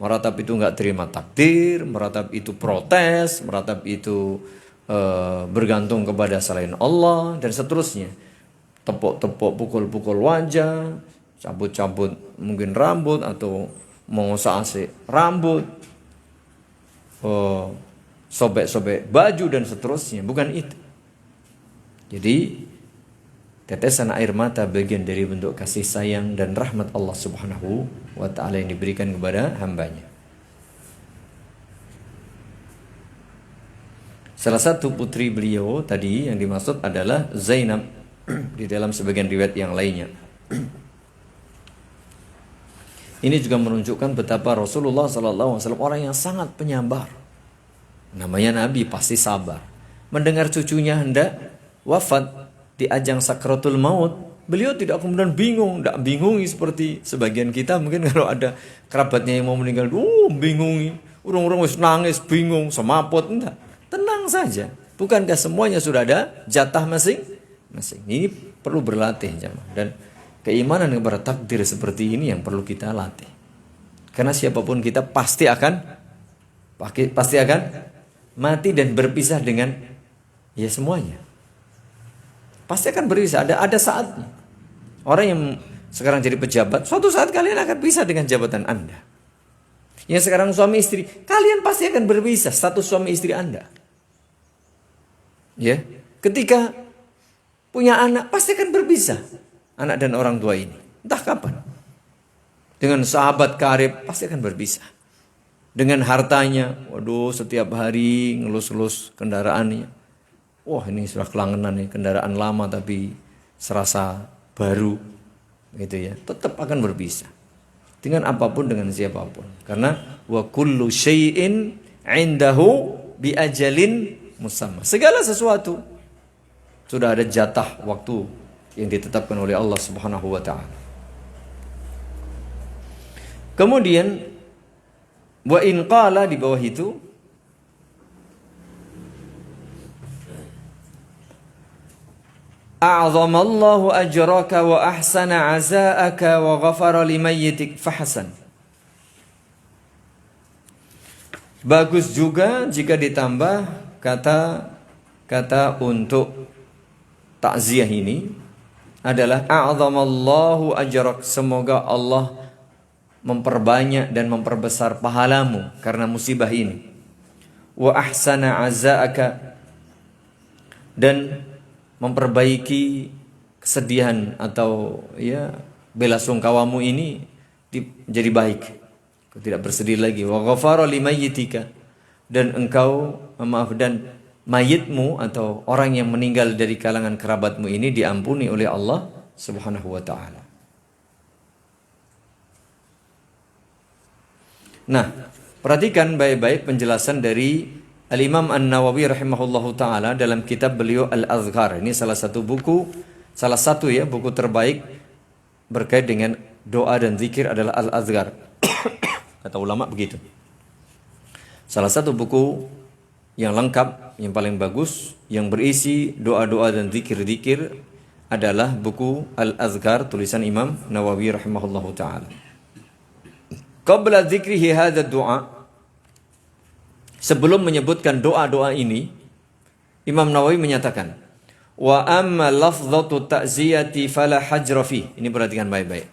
Meratap itu nggak terima takdir. Meratap itu protes. Meratap itu bergantung kepada selain Allah. Dan seterusnya. Tepuk-tepuk, pukul-pukul wajah. Cabut-cabut mungkin rambut. Atau mengosok-asik rambut. Sobek-sobek baju dan seterusnya. Bukan itu. Jadi tetesan air mata bagian dari bentuk kasih sayang dan rahmat Allah Subhanahu wa ta'ala yang diberikan kepada hambanya. Salah satu putri beliau tadi yang dimaksud adalah Zainab di dalam sebagian riwayat yang lainnya. Ini juga menunjukkan betapa Rasulullah SAW orang yang sangat penyabar. Namanya Nabi pasti sabar. Mendengar cucunya hendak wafat di ajang sakratul maut, beliau tidak kemudian bingung, tidak bingungi seperti sebagian kita mungkin kalau ada kerabatnya yang mau meninggal, bingungi, urung-urung wis nangis, bingung, semaput, enggak. Tenang saja. Bukankah semuanya sudah ada jatah masing-masing? Ini perlu berlatih jemaah. Dan keimanan kepada takdir seperti ini yang perlu kita latih. Karena siapapun kita pasti akan mati dan berpisah dengan ya semuanya. Pasti akan berpisah, ada saatnya. Orang yang sekarang jadi pejabat, suatu saat kalian akan pisah dengan jabatan Anda. Yang sekarang suami istri, kalian pasti akan berpisah status suami istri Anda. Ya, ketika punya anak pasti akan berpisah. Anak dan orang tua ini. Entah kapan. Dengan sahabat karib pasti akan berpisah. Dengan hartanya. Waduh, setiap hari ngelus-ngelus kendaraannya. Wah, ini sudah kelangenan nih. Kendaraan lama tapi serasa baru. Gitu ya. Tetap akan berpisah. Dengan apapun, dengan siapapun. Karena wa kullu syai'in indahu bi ajalin musamma. Segala sesuatu sudah ada jatah waktu yang ditetapkan oleh Allah Subhanahu wa ta'ala. Kemudian wa in qala di bawah itu a'zamallahu ajraka wa ahsana azaaka wa ghafara limayyitik fahasan. Bagus juga jika ditambah kata untuk takziah ini adalah a'zamallahu ajrak, semoga Allah memperbanyak dan memperbesar pahalamu karena musibah ini. Wa ahsana azaaka, dan memperbaiki kesedihan atau ya belasungkawamu ini jadi baik. Kau tidak bersedih lagi. Wa ghafara limayyitika, dan engkau dan mayitmu atau orang yang meninggal dari kalangan kerabatmu ini diampuni oleh Allah Subhanahu wa ta'ala. Nah, perhatikan baik-baik penjelasan dari Al-Imam An-Nawawi rahimahullahu ta'ala dalam kitab beliau Al-Azkar. Ini salah satu buku terbaik berkait dengan doa dan zikir adalah Al-Azkar. Kata ulama begitu. Salah satu buku yang lengkap, yang paling bagus, yang berisi doa-doa dan zikir-zikir adalah buku Al-Azkar tulisan Imam Nawawi rahimahullahu ta'ala. Qabla zikrihi hadha doa, sebelum menyebutkan doa-doa ini, Imam Nawawi menyatakan, Wa amma lafdhatu ta'ziyati fala hajra fi. Ini perhatikan baik-baik.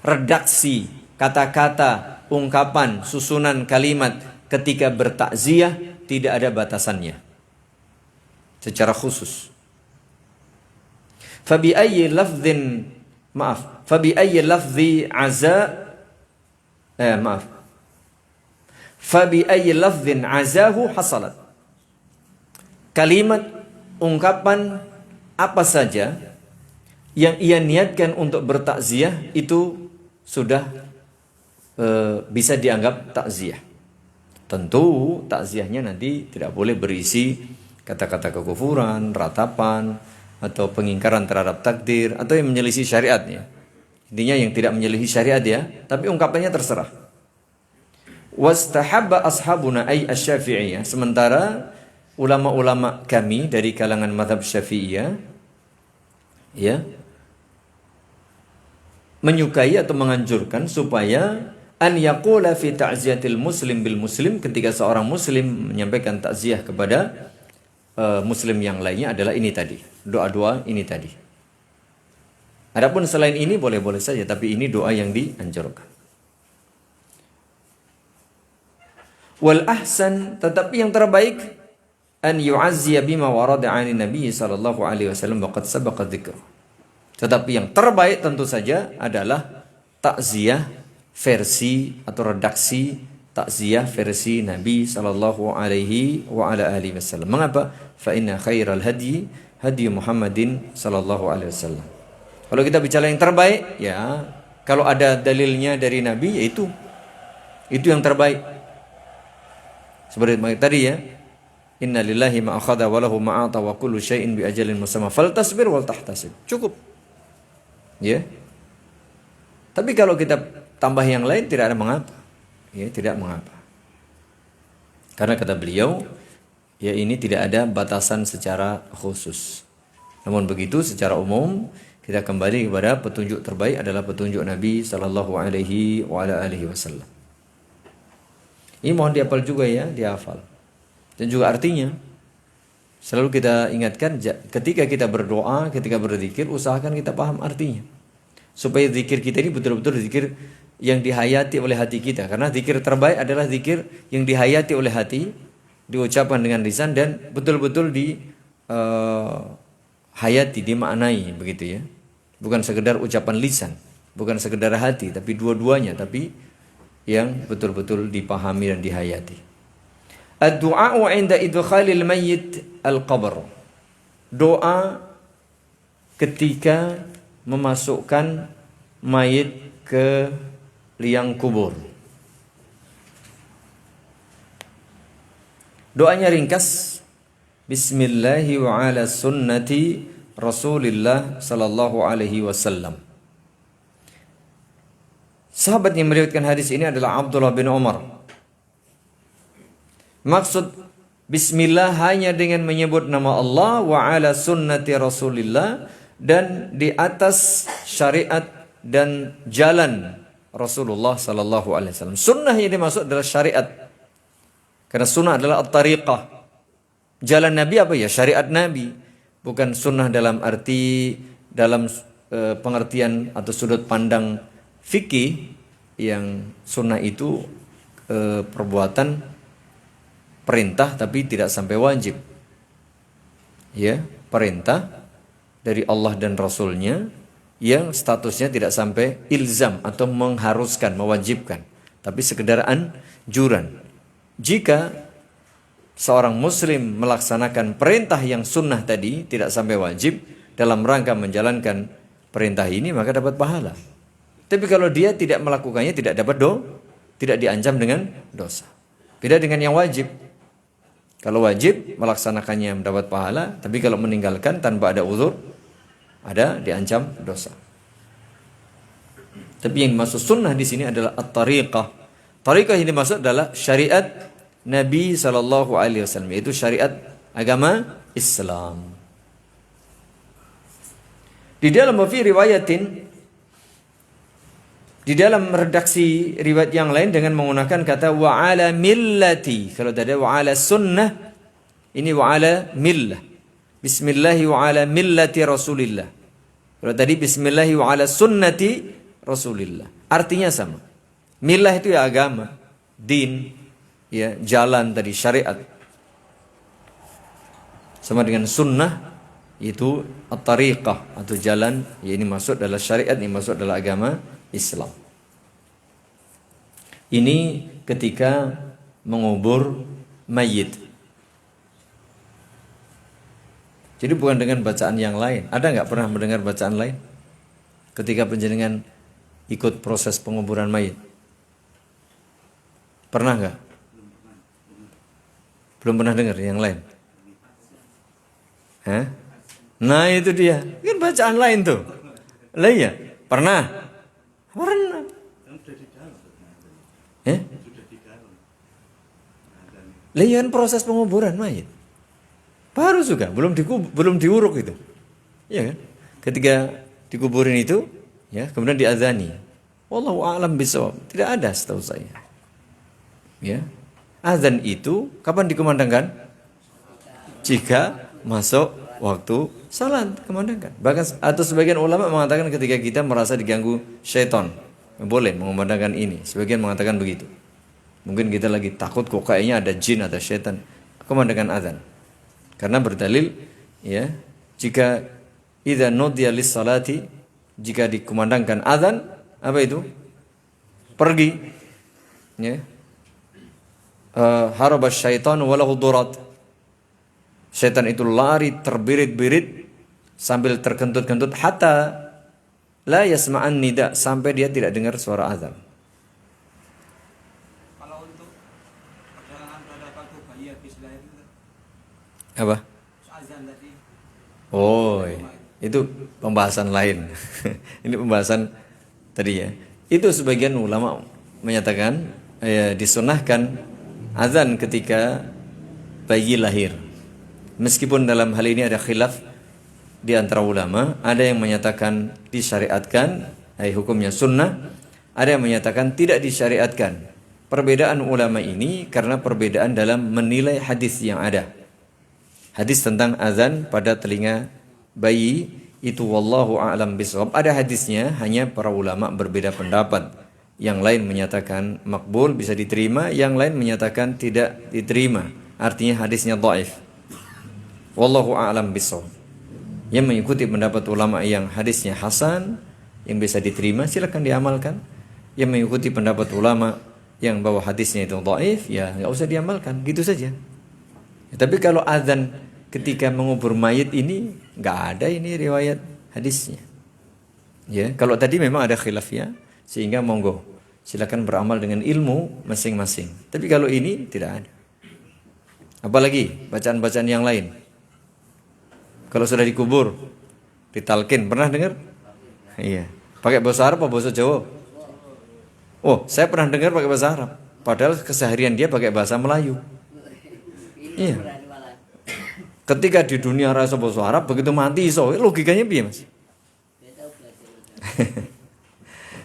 Redaksi, kata-kata, ungkapan, susunan kalimat ketika bertakziah tidak ada batasannya. Secara khusus. Fabi ayyi lafdhin Fabi ayyi lafzi lafdhin azahu hasalat. Kalimat, ungkapan apa saja yang ia niatkan untuk bertakziah itu sudah bisa dianggap takziah. Tentu takziahnya nanti tidak boleh berisi kata-kata kekufuran, ratapan, atau pengingkaran terhadap takdir, atau yang menyelisih syariatnya. Intinya yang tidak menyelisih syariat ya, tapi ungkapannya terserah. Wastahabba ashabuna ay asy-Syafi'iyah. Sementara ulama-ulama kami dari kalangan mazhab Syafi'iyah ya menyukai atau menganjurkan supaya an yaqula fi ta'ziyatil muslim bil muslim, ketika seorang muslim menyampaikan takziah kepada muslim yang lainnya adalah ini tadi, doa-doa ini tadi. Adapun selain ini boleh-boleh saja, tapi ini doa yang dianjurkan. Wal ahsan, tetapi yang terbaik an yu'azziya bima warada 'ani Nabi sallallahu alaihi wasallam wa qad sabaqa dzikr. Tetapi yang terbaik tentu saja adalah takziah versi atau redaksi takziah versi Nabi sallallahu alaihi wa ala alihi wasallam. Mengapa? Fa inna khairal hadi hadi Muhammadin sallallahu alaihi wasallam. Kalau kita bicara yang terbaik, ya kalau ada dalilnya dari Nabi, yaitu itu yang terbaik. Seperti tadi ya, inna lillahi ma akhadha wa lahu ma ata wa kullu syai'in bi ajalin musamma faltasbir wal tahtasib. Cukup. Ya. Tapi kalau kita tambah yang lain tidak ada mengapa. Ya, tidak mengapa. Karena kata beliau, ya ini tidak ada batasan secara khusus. Namun begitu secara umum kita kembali kepada petunjuk terbaik adalah petunjuk Nabi sallallahu alaihi wa ala alihi wasallam. Ini mohon dihafal juga ya, dihafal. Dan juga artinya selalu kita ingatkan ketika kita berdoa, ketika berzikir, usahakan kita paham artinya. Supaya zikir kita ini betul-betul zikir yang dihayati oleh hati kita. Karena zikir terbaik adalah zikir yang dihayati oleh hati, diucapkan dengan lisan dan betul-betul hayati, dimaknai begitu ya. Bukan sekedar ucapan lisan, bukan sekedar hati, tapi dua-duanya, tapi yang betul-betul dipahami dan dihayati. Ad-du'a'u 'inda idkhalil mayyit al-qabr. Doa ketika memasukkan mayit ke liang kubur. Doanya ringkas. Bismillahi wa ala sunnati Rasulillah sallallahu alaihi wasallam. Sahabat yang meriwayatkan hadis ini adalah Abdullah bin Umar. Maksud bismillah hanya dengan menyebut nama Allah wa ala sunnati Rasulillah, dan di atas syariat dan jalan Rasulullah sallallahu alaihi wasallam. Sunnah yang dimaksud adalah syariat. Karena sunnah adalah at-tariqah. Jalan Nabi apa ya? Syariat Nabi. Bukan sunnah dalam arti pengertian atau sudut pandang fikih, yang sunnah itu perbuatan perintah tapi tidak sampai wajib. Ya, perintah dari Allah dan Rasulnya yang statusnya tidak sampai ilzam atau mengharuskan, mewajibkan, tapi sekedar anjuran. Jika seorang muslim melaksanakan perintah yang sunnah tadi, tidak sampai wajib, dalam rangka menjalankan perintah ini, maka dapat pahala. Tapi kalau dia tidak melakukannya, tidak dapat tidak diancam dengan dosa. Beda dengan yang wajib. Kalau wajib melaksanakannya mendapat pahala, tapi kalau meninggalkan tanpa ada uzur, ada diancam dosa. Tapi yang dimaksud sunnah di sini adalah at-tariqah. Tariqah yang dimaksud adalah syariat Nabi sallallahu alaihi wasallam, yaitu syariat agama Islam. Di dalam dalam redaksi riwayat yang lain dengan menggunakan kata wa ala millati. Kalau tadi wa ala sunnah, ini wa ala millah. Bismillahi wa ala millati Rasulillah. Kalau tadi Bismillahi wa ala sunnati Rasulillah. Artinya sama. Millah itu ya agama, din, ya jalan tadi syariat. Sama dengan sunnah itu at-tariqah atau jalan, ya ini masuk adalah syariat, ini masuk adalah agama Islam. Ini ketika mengubur mayit. Jadi bukan dengan bacaan yang lain. Ada nggak pernah mendengar bacaan lain ketika penjenengan ikut proses penguburan mayit? Pernah nggak? Belum pernah dengar yang lain? Hah? Nah itu dia, kan bacaan lain tuh. Lah iya, pernah? Pernah. Lah iya kan proses penguburan mayit. Baru juga, belum diuruk itu. Iya kan? Ketika dikuburin itu, ya, kemudian diazani. Wallahu a'lam bishawab. Tidak ada setahu saya. Ya. Azan itu kapan dikumandangkan? Jika masuk waktu salat kumandangkan. Bahkan atau sebagian ulama mengatakan ketika kita merasa diganggu syaitan, boleh mengumandangkan ini. Sebagian mengatakan begitu. Mungkin kita lagi takut kok kayaknya ada jin atau syaitan, kumandangkan azan. Karena berdalil, ya, jika idza nudiya lis salati, jika dikumandangkan azan, apa itu? Pergi. Ya. Haraba syaitan walahu durat. Syaitan itu lari terbirit-birit sambil terkentut-kentut hatta la yasma'an nida, sampai dia tidak dengar suara azan. Kalau untuk perjalanan pada waktu bayi habis lahir itu Apa? azan tadi. Oh, itu pembahasan lain. Ini pembahasan tadi ya. Itu sebagian ulama menyatakan disunahkan azan ketika bayi lahir. Meskipun dalam hal ini ada khilaf di antara ulama, ada yang menyatakan disyariatkan, hukumnya sunnah, ada yang menyatakan tidak disyariatkan. Perbedaan ulama ini karena perbedaan dalam menilai hadis yang ada. Hadis tentang azan pada telinga bayi itu wallahu a'lam bishawab. Ada hadisnya, hanya para ulama berbeda pendapat. Yang lain menyatakan makbul, bisa diterima, yang lain menyatakan tidak diterima. Artinya hadisnya dhaif. Wallahu a'lam bishawab. Yang mengikuti pendapat ulama yang hadisnya hasan, yang bisa diterima, silakan diamalkan. Yang mengikuti pendapat ulama yang bahwa hadisnya itu dhaif, ya enggak usah diamalkan, gitu saja. Ya, tapi kalau azan ketika mengubur mayit ini enggak ada ini riwayat hadisnya. Ya, kalau tadi memang ada khilaf ya, sehingga monggo silakan beramal dengan ilmu masing-masing. Tapi kalau ini tidak ada. Apalagi bacaan-bacaan yang lain. Kalau sudah dikubur, ditalkin, pernah dengar? Iya. Pakai bahasa Arab atau bahasa Jawa? Oh, saya pernah dengar pakai bahasa Arab. Padahal keseharian dia pakai bahasa Melayu. Iya. Ketika di dunia rasa bahasa Arab, begitu mati iso, logikanya piye, Mas?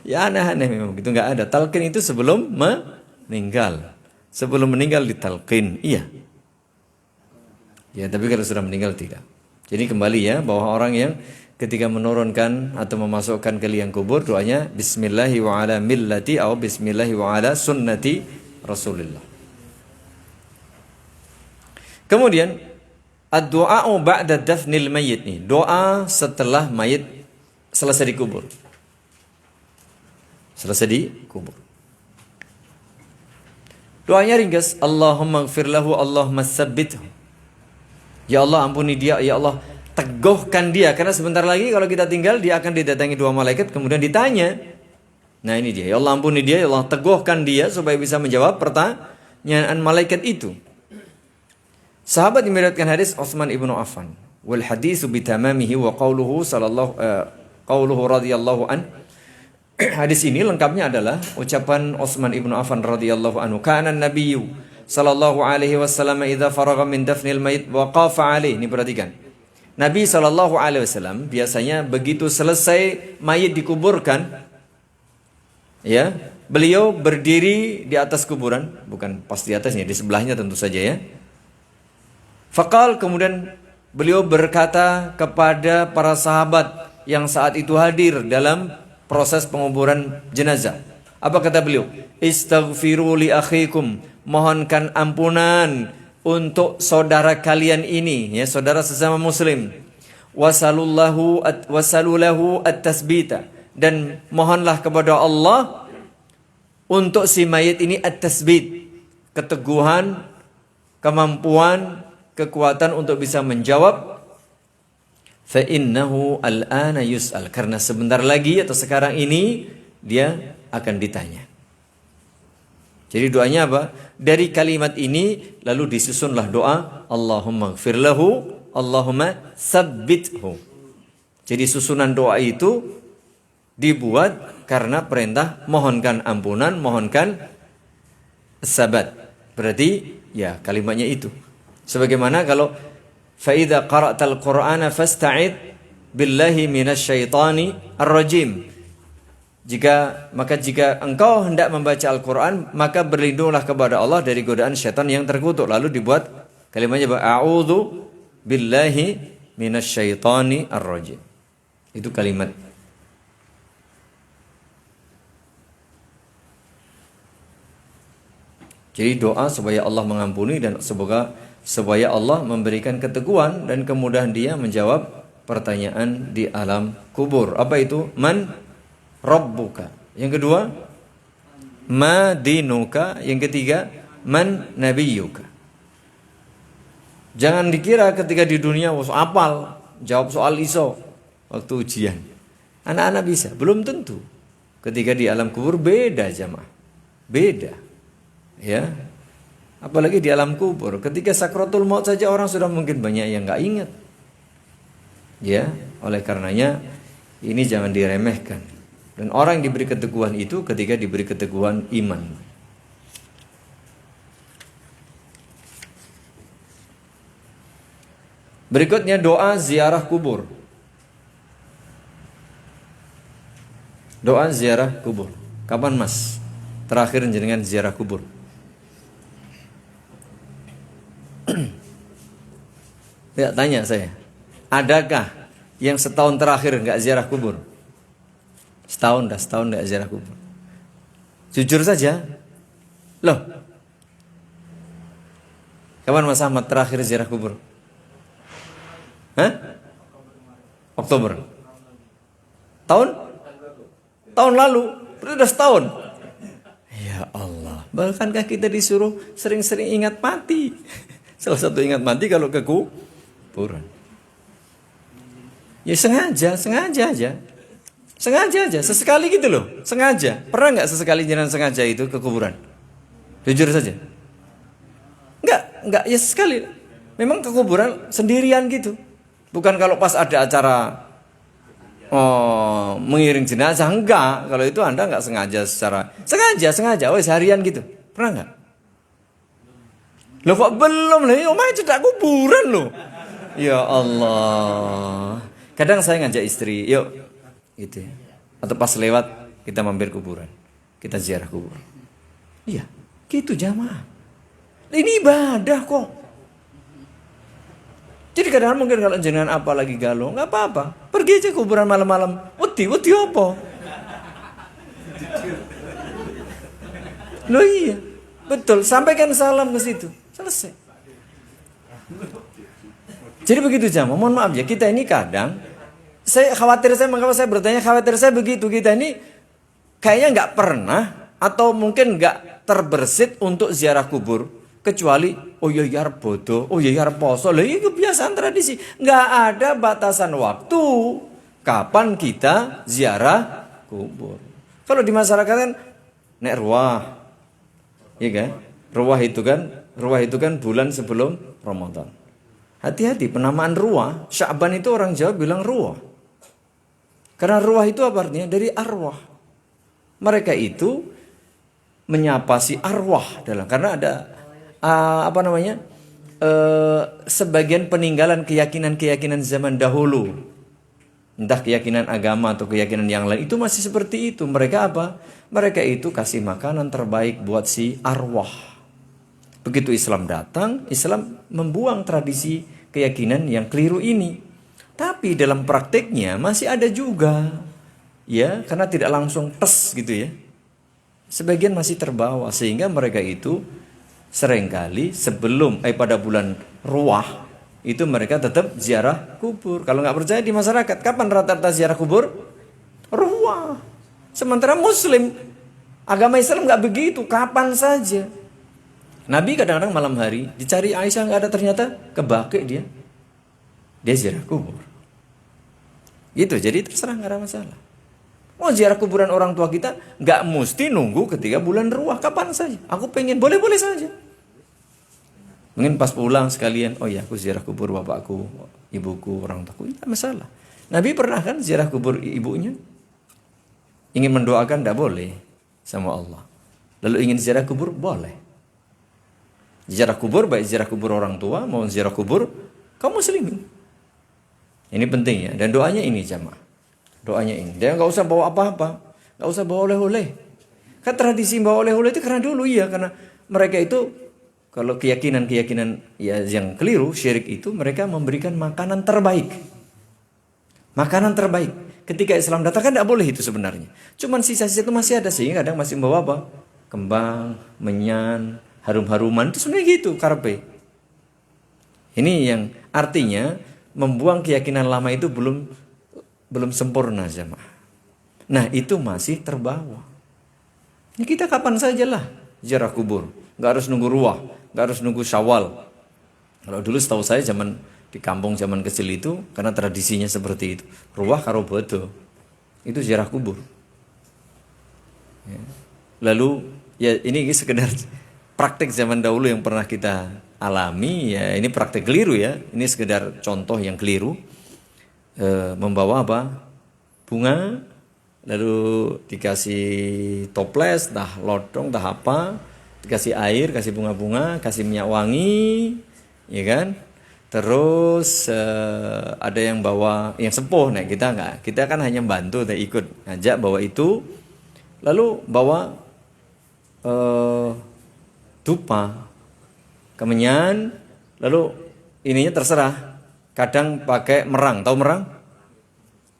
Ya aneh-aneh memang, gitu nggak ada. Talqin itu sebelum meninggal. Sebelum meninggal ditalqin, iya. Ya, tapi kalau sudah meninggal tidak. Jadi kembali ya, bahwa orang yang ketika menurunkan atau memasukkan ke liang kubur, doanya Bismillahi wa ala millati atau Bismillahi wa ala sunnati Rasulillah. Kemudian ad-du'a'u ba'da dafnil mayyit nih, doa setelah mayit selesai dikubur. Selesai dikubur. Doanya ringkas, Allahumma ighfir lahu, Allahumma tsabbithu. Ya Allah ampuni dia, ya Allah teguhkan dia, karena sebentar lagi kalau kita tinggal dia akan didatangi dua malaikat kemudian ditanya. Nah ini dia, ya Allah ampuni dia, ya Allah teguhkan dia supaya bisa menjawab pertanyaan malaikat itu. Sahabat yang meriwayatkan hadis Utsman ibnu Affan. Wal hadisu bitamamihi wa qauluhu radhiyallahu an. Hadis ini lengkapnya adalah ucapan Utsman ibnu Affan radhiyallahu anhu. Kana nabiyyu sallallahu alaihi wasallam idza faragha min dafnil mayit waqafa alaihi. Ini perhatikan. Nabi sallallahu alaihi wasallam biasanya begitu selesai mayit dikuburkan, ya, beliau berdiri di atas kuburan, bukan pas di atasnya, di sebelahnya tentu saja ya. Faqal, kemudian Beliau berkata kepada para sahabat yang saat itu hadir dalam proses penguburan jenazah. Apa kata beliau? Istaghfiru li akhikum, mohonkan ampunan untuk saudara kalian ini, ya, saudara sesama muslim. Wasalulahu at-tasbita, dan mohonlah kepada Allah untuk si mayit ini at-tasbit, keteguhan, kemampuan, kekuatan untuk bisa menjawab. Fa innahu al-ana yus'al, karena sebentar lagi atau sekarang ini dia akan ditanya. Jadi doanya apa? Dari kalimat ini lalu disusunlah doa Allahumma ighfir lahu, Allahumma sabbithu. Jadi susunan doa itu dibuat karena perintah mohonkan ampunan, mohonkan sabat. Berarti ya kalimatnya itu. Sebagaimana kalau fa idza qara'tal Qur'ana fasta'id billahi minasyaitani ar-rajim. Jika engkau hendak membaca Al-Qur'an, maka berlindunglah kepada Allah dari godaan syaitan yang terkutuk. Lalu dibuat kalimatnya a'udzu billahi minasyaitani ar-rajim. Itu kalimat. Jadi doa supaya Allah mengampuni dan supaya Allah memberikan keteguhan dan kemudahan dia menjawab pertanyaan di alam kubur. Apa itu? Man rabbuka. Yang kedua, ma dinuka. Yang ketiga, man nabiyuka. Jangan dikira ketika di dunia apal, jawab soal ISO waktu ujian. Anak-anak bisa, belum tentu. Ketika di alam kubur beda jamaah. Beda. Ya. Apalagi di alam kubur, ketika sakratul maut saja orang sudah mungkin banyak yang enggak ingat. Ya, oleh karenanya ini jangan diremehkan. Dan orang yang diberi keteguhan itu ketika diberi keteguhan iman. Berikutnya doa ziarah kubur. Doa ziarah kubur. Kapan Mas terakhir jenengan ziarah kubur? Ya, tanya saya. Adakah yang setahun terakhir enggak ziarah kubur? Setahun enggak ziarah kubur. Jujur saja. Loh. Kapan Mas Ahmad terakhir ziarah kubur? Hah? Oktober. Tahun? Tahun lalu. Berarti sudah setahun. Ya Allah. Bahkankah kita disuruh sering-sering ingat mati? Salah satu ingat mati kalau ke kuburan. Ya sengaja aja. Sengaja aja, sesekali gitu loh. Sengaja. Pernah nggak sesekali jenengan sengaja itu ke kuburan? Jujur saja. Enggak, ya sekali. Memang ke kuburan sendirian gitu. Bukan kalau pas ada acara mengiring jenazah, enggak. Kalau itu Anda enggak sengaja sengaja, seharian gitu. Pernah enggak? Loh kok belum lah, omah cedak kuburan loh. Ya Allah. Kadang saya ngajak istri, yuk gitu ya. Atau pas lewat kita mampir kuburan. Kita ziarah kubur. Iya, gitu jamaah. Ini ibadah kok. Jadi kadang mungkin kalau jenengan apa lagi galau, enggak apa-apa. Pergi aja kuburan malam-malam. Wedi apa? Loh iya. Betul, sampaikan salam ke situ. Selesai. Jadi begitu jamaah. Mohon maaf ya, kita ini kadang mengapa saya bertanya, khawatir saya begitu, kita ini kayaknya nggak pernah atau mungkin nggak terbersit untuk ziarah kubur, kecuali oh ya arep bodoh, oh ya arep poso, lah ini kebiasaan tradisi, nggak ada batasan waktu kapan kita ziarah kubur. Kalau di masyarakat kan nek ruah, ya kan, ruah itu kan bulan sebelum Ramadan. Hati-hati penamaan ruah, Sya'ban itu orang Jawa bilang ruah. Karena ruah itu apa artinya? Dari arwah. Mereka itu menyapa si arwah karena ada sebagian peninggalan keyakinan zaman dahulu. Entah keyakinan agama atau keyakinan yang lain, itu masih seperti itu. Mereka apa? Mereka itu kasih makanan terbaik buat si arwah. Begitu Islam datang, Islam membuang tradisi keyakinan yang keliru ini. Tapi dalam prakteknya masih ada juga, ya, karena tidak langsung tes gitu ya. Sebagian masih terbawa sehingga mereka itu seringkali sebelum pada bulan Ruwah itu mereka tetap ziarah kubur. Kalau nggak percaya di masyarakat, kapan rata-rata ziarah kubur? Ruwah. Sementara Muslim, agama Islam nggak begitu, kapan saja. Nabi kadang-kadang malam hari dicari Aisyah nggak ada, ternyata ke Baqi dia ziarah kubur. Gitu, jadi terserah, nggak ada masalah. Mau ziarah kuburan orang tua kita nggak mesti nunggu ketika bulan Ruwah, kapan saja. Aku pengen, boleh-boleh saja. Mungkin pas pulang sekalian, oh ya aku ziarah kubur bapakku, ibuku, orang tuaku, tidak masalah. Nabi pernah kan ziarah kubur ibunya? Ingin mendoakan tidak boleh sama Allah. Lalu ingin ziarah kubur boleh. Ziarah kubur baik ziarah kubur orang tua maupun ziarah kubur kaum muslimin. Ini penting ya, dan doanya ini jamaah. Doanya ini. Dia nggak usah bawa apa-apa, nggak usah bawa oleh-oleh. Kan tradisi bawa oleh-oleh itu karena dulu ya, karena mereka itu kalau keyakinan ya yang keliru, syirik itu mereka memberikan makanan terbaik. Makanan terbaik. Ketika Islam datang kan tidak boleh itu sebenarnya. Cuman sisa-sisa itu masih ada, sehingga kadang masih membawa apa? Kembang, menyan, harum-haruman, itu sebenarnya gitu karpe. Ini yang artinya membuang keyakinan lama itu belum sempurna jemaah. Nah, itu masih terbawa. Ini kita kapan sajalah ziarah kubur, nggak harus nunggu Ruwah, nggak harus nunggu Syawal. Kalau dulu setahu saya zaman di kampung zaman kecil itu, karena tradisinya seperti itu, Ruwah karo bodo itu ziarah kubur. Ya. Lalu ya ini sekedar praktek zaman dahulu yang pernah kita alami, ya ini praktek keliru ya, ini sekedar contoh yang keliru. Membawa apa? Bunga, lalu dikasih toples, dah lodong, dah apa, dikasih air, kasih bunga-bunga, kasih minyak wangi, ya kan? Terus ada yang bawa, yang sepuh, nah kita enggak, kita kan hanya bantu, dan ikut ngajak bawa itu, lalu bawa dupa, kemenyan, lalu ininya terserah. Kadang pakai merang, tahu merang?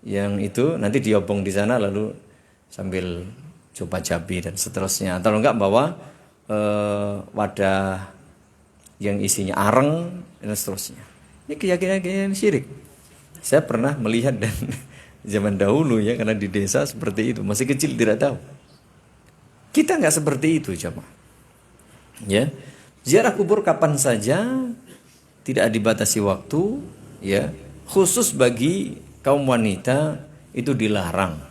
Yang itu nanti diobong di sana lalu sambil coba jabi dan seterusnya. Atau enggak bawa wadah yang isinya areng dan seterusnya. Ini keyakinan syirik. Saya pernah melihat dan zaman dahulu ya, karena di desa seperti itu, masih kecil tidak tahu. Kita enggak seperti itu jemaah. Ya. Ziarah kubur kapan saja, tidak dibatasi waktu. Ya, khusus bagi kaum wanita itu dilarang.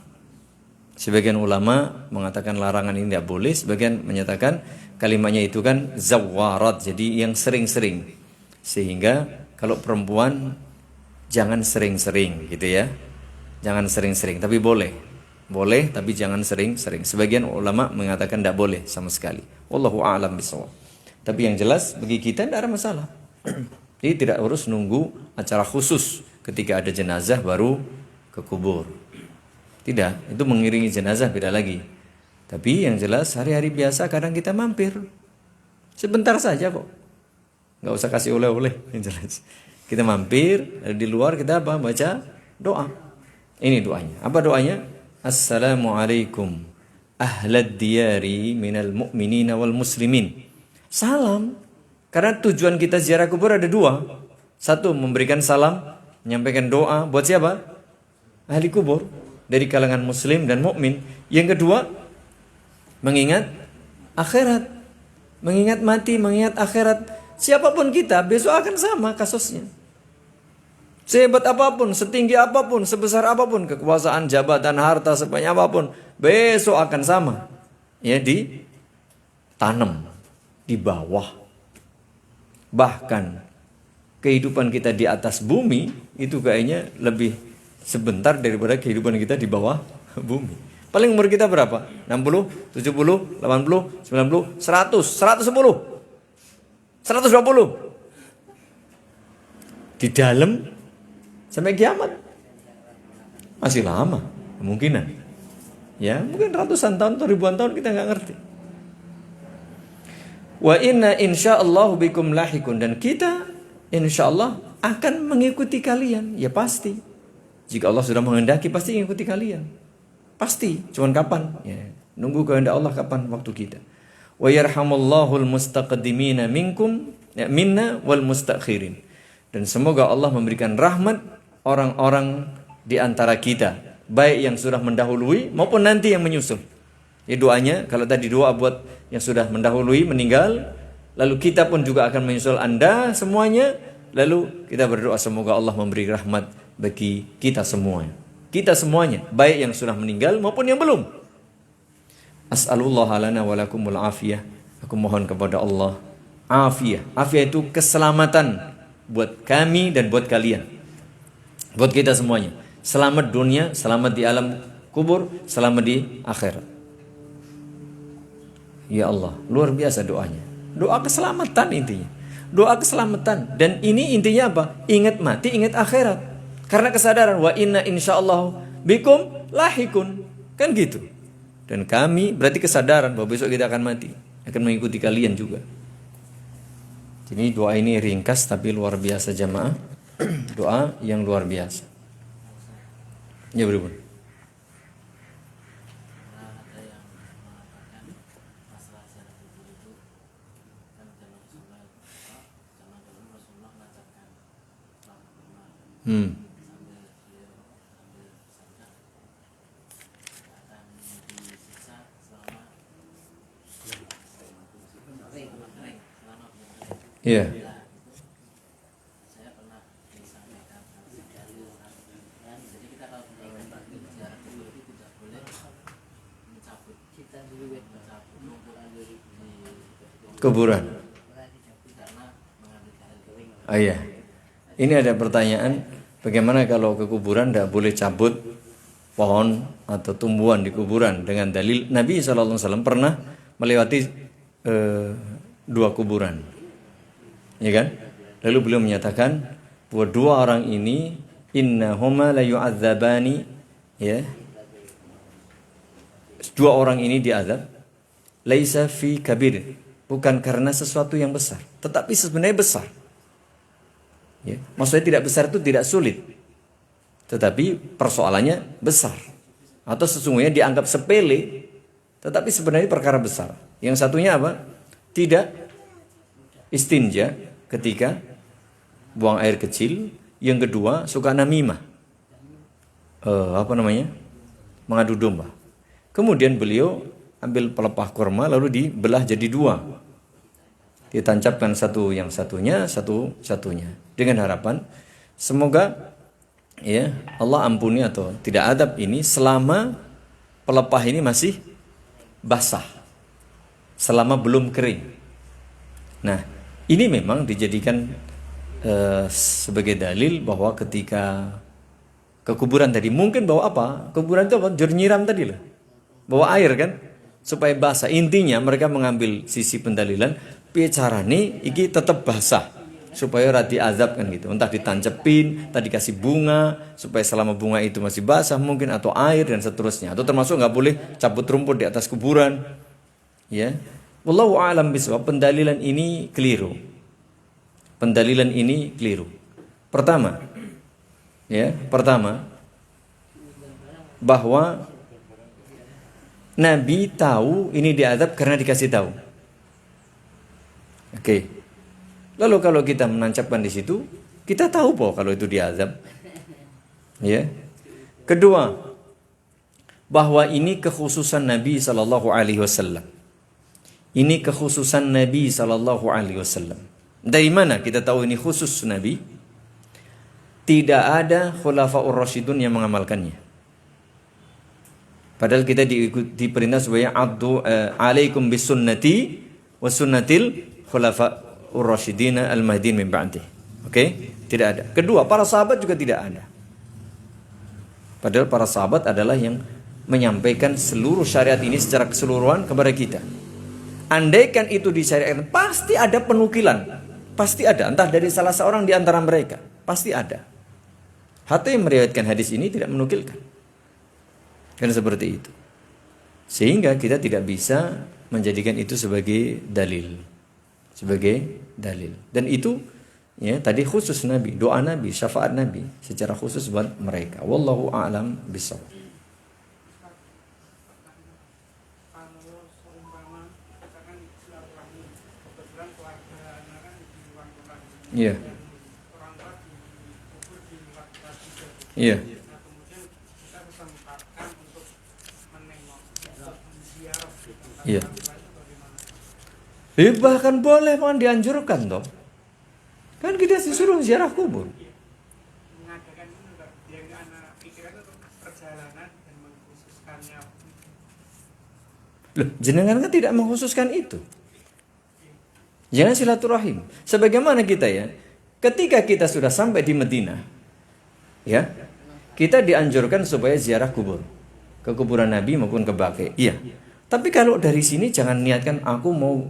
Sebagian ulama mengatakan larangan ini tidak boleh, sebagian menyatakan kalimatnya itu kan zawarat, jadi yang sering-sering. Sehingga kalau perempuan jangan sering-sering gitu ya. Jangan sering-sering, tapi boleh. Boleh tapi jangan sering-sering. Sebagian ulama mengatakan tidak boleh sama sekali. Wallahu a'lam bishawab. Tapi yang jelas bagi kita tidak ada masalah. Jadi tidak harus nunggu acara khusus ketika ada jenazah baru ke kubur. Tidak, itu mengiringi jenazah beda lagi. Tapi yang jelas hari-hari biasa kadang kita mampir. Sebentar saja kok. Nggak usah kasih oleh-oleh, yang jelas. Kita mampir, di luar kita apa? Baca doa. Ini doanya. Apa doanya? Assalamualaikum ahlad diyari minal mu'minina wal muslimin. Salam. Karena tujuan kita ziarah kubur ada dua. Satu, memberikan salam, menyampaikan doa buat siapa? Ahli kubur dari kalangan muslim dan mukmin. Yang kedua, mengingat akhirat, mengingat mati, mengingat akhirat. Siapapun kita besok akan sama kasusnya. Sehebat apapun, setinggi apapun, sebesar apapun kekuasaan, jabatan, harta, sebanyak apapun, besok akan sama. Ya, ditanam di bawah. Bahkan kehidupan kita di atas bumi itu kayaknya lebih sebentar daripada kehidupan kita di bawah bumi. Paling umur kita berapa? 60, 70, 80, 90, 100, 110, 120. Di dalam sampai kiamat. Masih lama kemungkinan. Ya, mungkin ratusan tahun atau ribuan tahun kita nggak ngerti. Wa inna insyaallah bikum lahikun, dan kita insyaallah akan mengikuti kalian. Ya pasti. Jika Allah sudah menghendaki pasti mengikuti kalian. Pasti. Cuman kapan? Ya, nunggu kehendak Allah kapan waktu kita. Wa yarhamullahul mustaqdimina minkum minna wal mustakhirin. Dan semoga Allah memberikan rahmat orang-orang di antara kita, baik yang sudah mendahului maupun nanti yang menyusul. Ya doanya, kalau tadi doa buat yang sudah mendahului meninggal, lalu kita pun juga akan menyusul Anda semuanya, lalu kita berdoa semoga Allah memberi rahmat bagi kita semuanya. Kita semuanya, baik yang sudah meninggal maupun yang belum. As'alullah lana wa lakumul afiyah. Aku mohon kepada Allah afiyah. Afiyah itu keselamatan buat kami dan buat kalian. Buat kita semuanya. Selamat dunia, selamat di alam kubur, selamat di akhirat. Ya Allah, luar biasa doanya. Doa keselamatan intinya. Doa keselamatan. Dan ini intinya apa? Ingat mati, ingat akhirat. Karena kesadaran wa inna insyaallah bikum lahikun. Kan gitu. Dan kami berarti kesadaran bahwa besok kita akan mati, akan mengikuti kalian juga. Jadi doa ini ringkas tapi luar biasa jamaah. Doa yang luar biasa. Ya betul. Iya. Kuburan. Oh iya. Ini ada pertanyaan, bagaimana kalau ke kuburan tidak boleh cabut pohon atau tumbuhan di kuburan dengan dalil Nabi SAW pernah melewati 2 kuburan. Ya kan? Lalu beliau menyatakan bahwa 2 orang ini innahuma la yu'adzabani, ya. 2 orang ini diazab laisa fi kabir, bukan karena sesuatu yang besar, tetapi sebenarnya besar. Ya, maksudnya tidak besar itu tidak sulit, tetapi persoalannya besar. Atau sesungguhnya dianggap sepele, tetapi sebenarnya perkara besar. Yang satunya apa? Tidak istinja ketika buang air kecil. Yang kedua suka namimah, mengadu domba. Kemudian beliau ambil pelepah kurma lalu dibelah jadi 2. Ditancapkan satu yang satunya, satunya. Dengan harapan semoga ya Allah ampuni atau tidak adab ini selama pelepah ini masih basah, selama belum kering. Nah, ini memang dijadikan sebagai dalil bahwa ketika ke kuburan tadi mungkin bawa apa? Kuburan itu apa? Nyiram tadi lah. Bawa air kan supaya basah. Intinya mereka mengambil sisi pendalilan piye carane iki tetap basah supaya ora diazab kan gitu. Entah ditancepin, entah dikasih bunga supaya selama bunga itu masih basah mungkin, atau air dan seterusnya. Atau termasuk nggak boleh cabut rumput di atas kuburan. Ya. Wallahu a'lam bishawab. Pendalilan ini keliru. Pendalilan ini keliru. Pertama bahwa Nabi tahu ini diazab karena dikasih tahu. Oke. Lalu kalau kita menancapkan di situ, kita tahu kalau itu diazab. Ya. Kedua, bahwa ini kekhususan Nabi sallallahu alaihi wasallam. Ini kekhususan Nabi sallallahu alaihi wasallam. Dari mana kita tahu ini khusus Nabi? Tidak ada khulafaur rasyidun yang mengamalkannya. Padahal kita diperintah supaya alaikum bisunnati wa sunnatil khulafaur rasyidina al-mahdin min ba'di. Oke? Tidak ada. Kedua, para sahabat juga tidak ada. Padahal para sahabat adalah yang menyampaikan seluruh syariat ini secara keseluruhan kepada kita. Andaikan itu disyariatkan, pasti ada penukilan. Pasti ada, entah dari salah seorang di antara mereka. Pasti ada. Hatta yang meriwayatkan hadis ini tidak menukilkan. Kan seperti itu. Sehingga kita tidak bisa menjadikan itu sebagai dalil. Sebagai dalil. Dan itu Ya, tadi khusus Nabi, doa Nabi, syafaat Nabi secara khusus buat mereka. Wallahu a'lam bishawab. Kalau seumpama katakan silaturahmi, kebetulan keluarga anak kan di luar kota di sini, Iya. dan orang tua dikubur di luar kota juga. Iya. Nah kemudian kita kesempatkan untuk menengok, ziarah di tempat Iya. orang tua itu bagaimana? Bahkan boleh, bahkan dianjurkan toh. Kan kita disuruh ziarah kubur. Mengadakan itu enggak, yang anak pikiran untuk perjalanan dan mengkhususkannya. Loh, jenengan kan tidak mengkhususkan itu. Jangan silaturahim. Sebagaimana kita ya, ketika kita sudah sampai di Madinah, ya, kita dianjurkan supaya ziarah kubur. Ke kuburan Nabi maupun ke Baqi. Iya. Tapi kalau dari sini jangan niatkan aku mau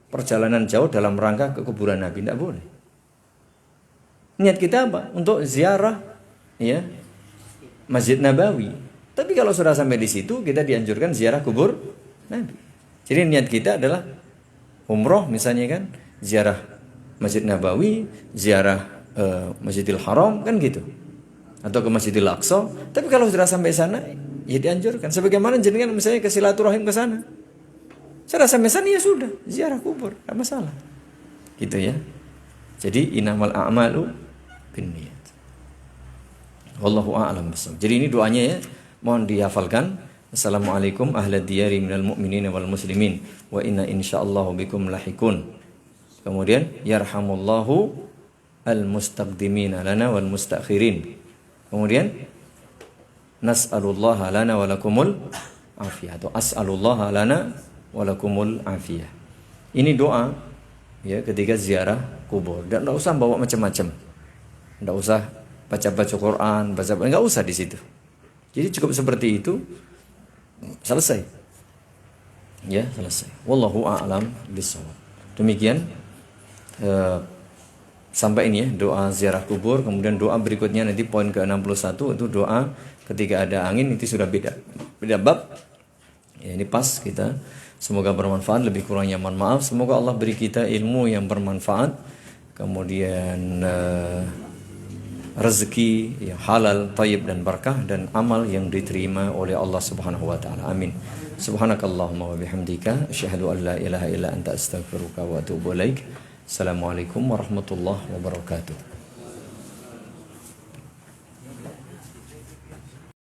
perjalanan jauh dalam rangka ke kuburan Nabi. Tidak boleh. Niat kita apa? Untuk ziarah ya Masjid Nabawi. Tapi kalau sudah sampai di situ, kita dianjurkan ziarah kubur Nabi. Jadi niat kita adalah umroh misalnya kan, ziarah Masjid Nabawi, ziarah Masjidil Haram kan gitu. Atau ke Masjidil Aqsa. Tapi kalau sudah sampai sana, ya dianjurkan. Sebagaimana jenengan misalnya ke silaturahim ke sana. Sudah sampai sana ya sudah, ziarah kubur, tidak masalah. Gitu ya. Jadi innamal a'malu binniyat. Wallahu a'lam bishawab. Jadi ini doanya ya, mohon dihafalkan. Assalamualaikum ahlad diyari minal mu'minin wal muslimin wa inna insyaallahu bikum lahikun. Kemudian yarhamullahu al mustaqdimina lana wal mustakhirin. Kemudian nas'alullaha lana wa lakumul afiyah atau as'alullaha lana wa lakumul afiyah. Ini doa ya ketika ziarah kubur, dan enggak usah bawa macam-macam. Enggak usah baca-baca Quran, enggak usah di situ. Jadi cukup seperti itu, selesai. Ya, selesai. Wallahu a'lam bishawab. Demikian sampai ini ya doa ziarah kubur. Kemudian doa berikutnya nanti poin ke-61 itu doa ketika ada angin, itu sudah beda bab. Ya, ini pas kita. Semoga bermanfaat, lebih kurangnya mohon maaf. Semoga Allah beri kita ilmu yang bermanfaat, kemudian rezeki yang halal, thayyib dan barakah, dan amal yang diterima oleh Allah Subhanahu wa taala. Amin. Subhanakallahumma wa bihamdika asyhadu an la ilaha illa anta astaghfiruka wa atubu ilaik. Assalamualaikum warahmatullahi wabarakatuh.